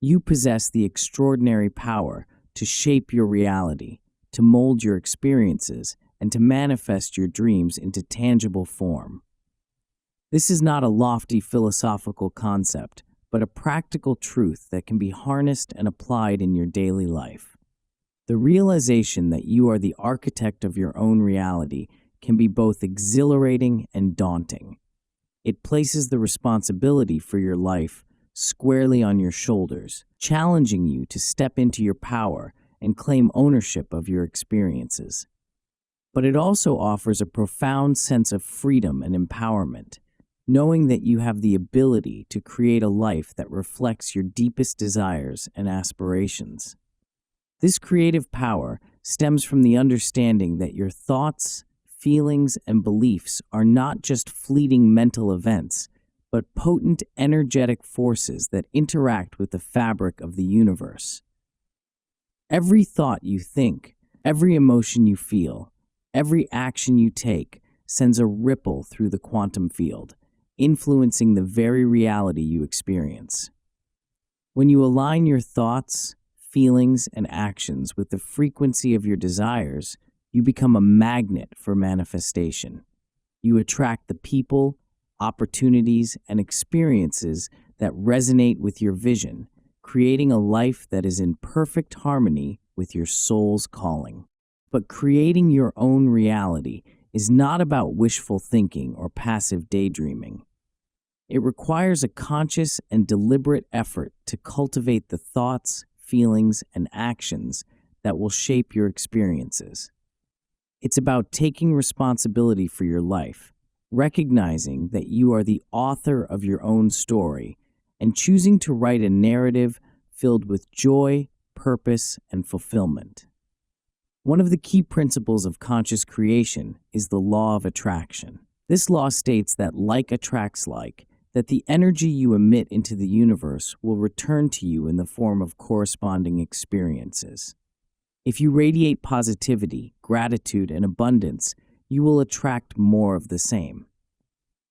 Speaker 1: You possess the extraordinary power to shape your reality, to mold your experiences, and to manifest your dreams into tangible form. This is not a lofty philosophical concept, but a practical truth that can be harnessed and applied in your daily life. The realization that you are the architect of your own reality can be both exhilarating and daunting. It places the responsibility for your life squarely on your shoulders, challenging you to step into your power and claim ownership of your experiences. But it also offers a profound sense of freedom and empowerment, knowing that you have the ability to create a life that reflects your deepest desires and aspirations. This creative power stems from the understanding that your thoughts, feelings, and beliefs are not just fleeting mental events, but potent energetic forces that interact with the fabric of the universe. Every thought you think, every emotion you feel, every action you take sends a ripple through the quantum field, influencing the very reality you experience. When you align your thoughts, feelings, and actions with the frequency of your desires, you become a magnet for manifestation. You attract the people, opportunities, and experiences that resonate with your vision, creating a life that is in perfect harmony with your soul's calling. But creating your own reality is not about wishful thinking or passive daydreaming. It requires a conscious and deliberate effort to cultivate the thoughts, feelings, and actions that will shape your experiences. It's about taking responsibility for your life, recognizing that you are the author of your own story, and choosing to write a narrative filled with joy, purpose, and fulfillment. One of the key principles of conscious creation is the law of attraction. This law states that like attracts like, that the energy you emit into the universe will return to you in the form of corresponding experiences. If you radiate positivity, gratitude, and abundance, you will attract more of the same.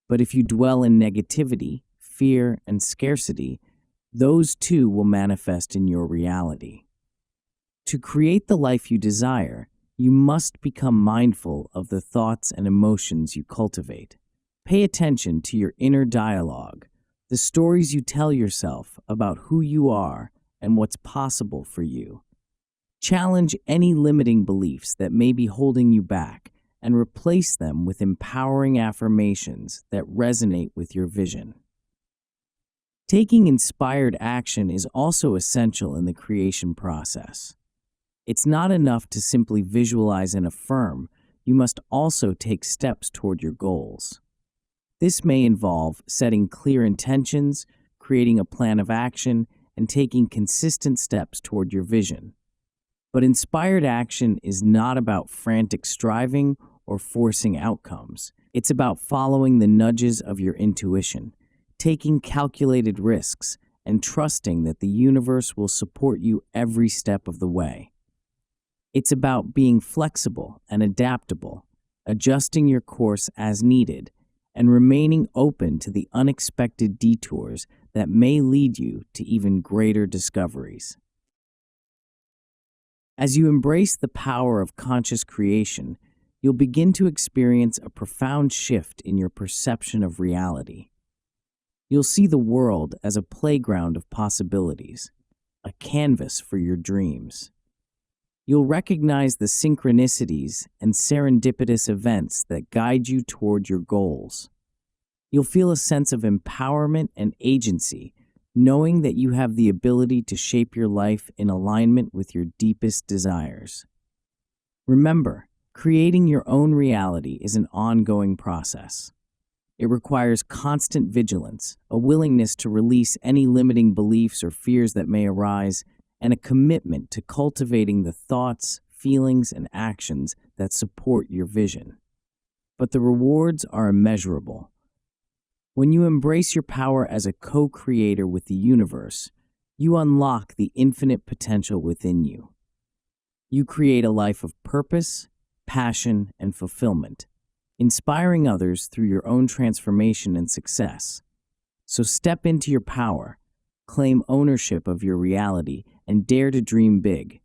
Speaker 1: But if you dwell in negativity, fear, and scarcity, those too will manifest in your reality. To create the life you desire, you must become mindful of the thoughts and emotions you cultivate. Pay attention to your inner dialogue, the stories you tell yourself about who you are and what's possible for you. Challenge any limiting beliefs that may be holding you back and replace them with empowering affirmations that resonate with your vision. Taking inspired action is also essential in the creation process. It's not enough to simply visualize and affirm, you must also take steps toward your goals. This may involve setting clear intentions, creating a plan of action, and taking consistent steps toward your vision. But inspired action is not about frantic striving or forcing outcomes. It's about following the nudges of your intuition, taking calculated risks, and trusting that the universe will support you every step of the way. It's about being flexible and adaptable, adjusting your course as needed, and remaining open to the unexpected detours that may lead you to even greater discoveries. As you embrace the power of conscious creation, you'll begin to experience a profound shift in your perception of reality. You'll see the world as a playground of possibilities, a canvas for your dreams. You'll recognize the synchronicities and serendipitous events that guide you toward your goals. You'll feel a sense of empowerment and agency, knowing that you have the ability to shape your life in alignment with your deepest desires. Remember, creating your own reality is an ongoing process. It requires constant vigilance, a willingness to release any limiting beliefs or fears that may arise, and a commitment to cultivating the thoughts, feelings, and actions that support your vision. But the rewards are immeasurable. When you embrace your power as a co-creator with the universe, you unlock the infinite potential within you. You create a life of purpose, passion, and fulfillment, inspiring others through your own transformation and success. So step into your power, claim ownership of your reality, and dare to dream big.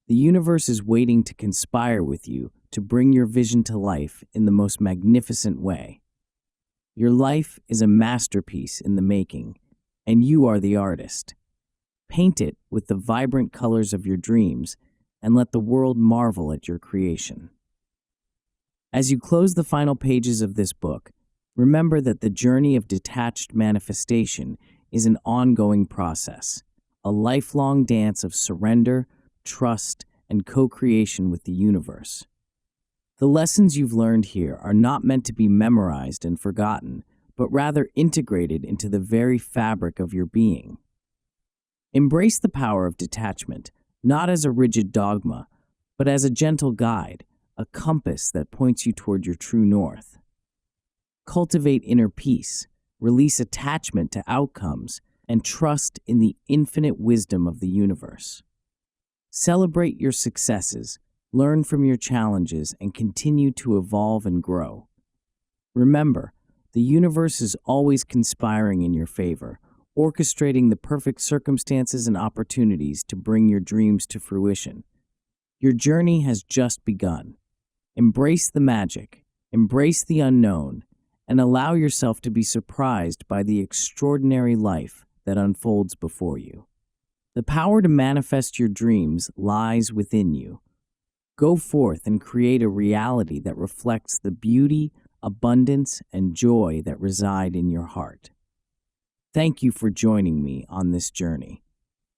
Speaker 1: The universe is waiting to conspire with you to bring your vision to life in the most magnificent way. Your life is a masterpiece in the making, and you are the artist. Paint it with the vibrant colors of your dreams and let the world marvel at your creation. As you close the final pages of this book, remember that the journey of detached manifestation is an ongoing process, a lifelong dance of surrender, trust, and co-creation with the universe. The lessons you've learned here are not meant to be memorized and forgotten, but rather integrated into the very fabric of your being. Embrace the power of detachment, not as a rigid dogma, but as a gentle guide, a compass that points you toward your true north. Cultivate inner peace, release attachment to outcomes, and trust in the infinite wisdom of the universe. Celebrate your successes, learn from your challenges, and continue to evolve and grow. Remember, the universe is always conspiring in your favor, orchestrating the perfect circumstances and opportunities to bring your dreams to fruition. Your journey has just begun. Embrace the magic, embrace the unknown, and allow yourself to be surprised by the extraordinary life that unfolds before you. The power to manifest your dreams lies within you. Go forth and create a reality that reflects the beauty, abundance, and joy that reside in your heart. Thank you for joining me on this journey.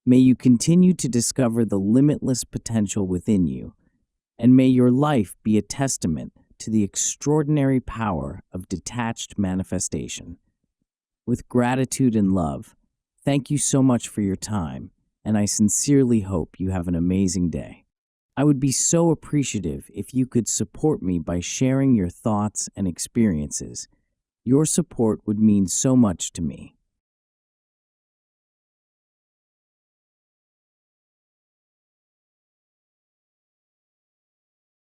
Speaker 1: May you continue to discover the limitless potential within you, and may your life be a testament to the extraordinary power of detached manifestation. With gratitude and love, thank you so much for your time, and I sincerely hope you have an amazing day. I would be so appreciative if you could support me by sharing your thoughts and experiences. Your support would mean so much to me.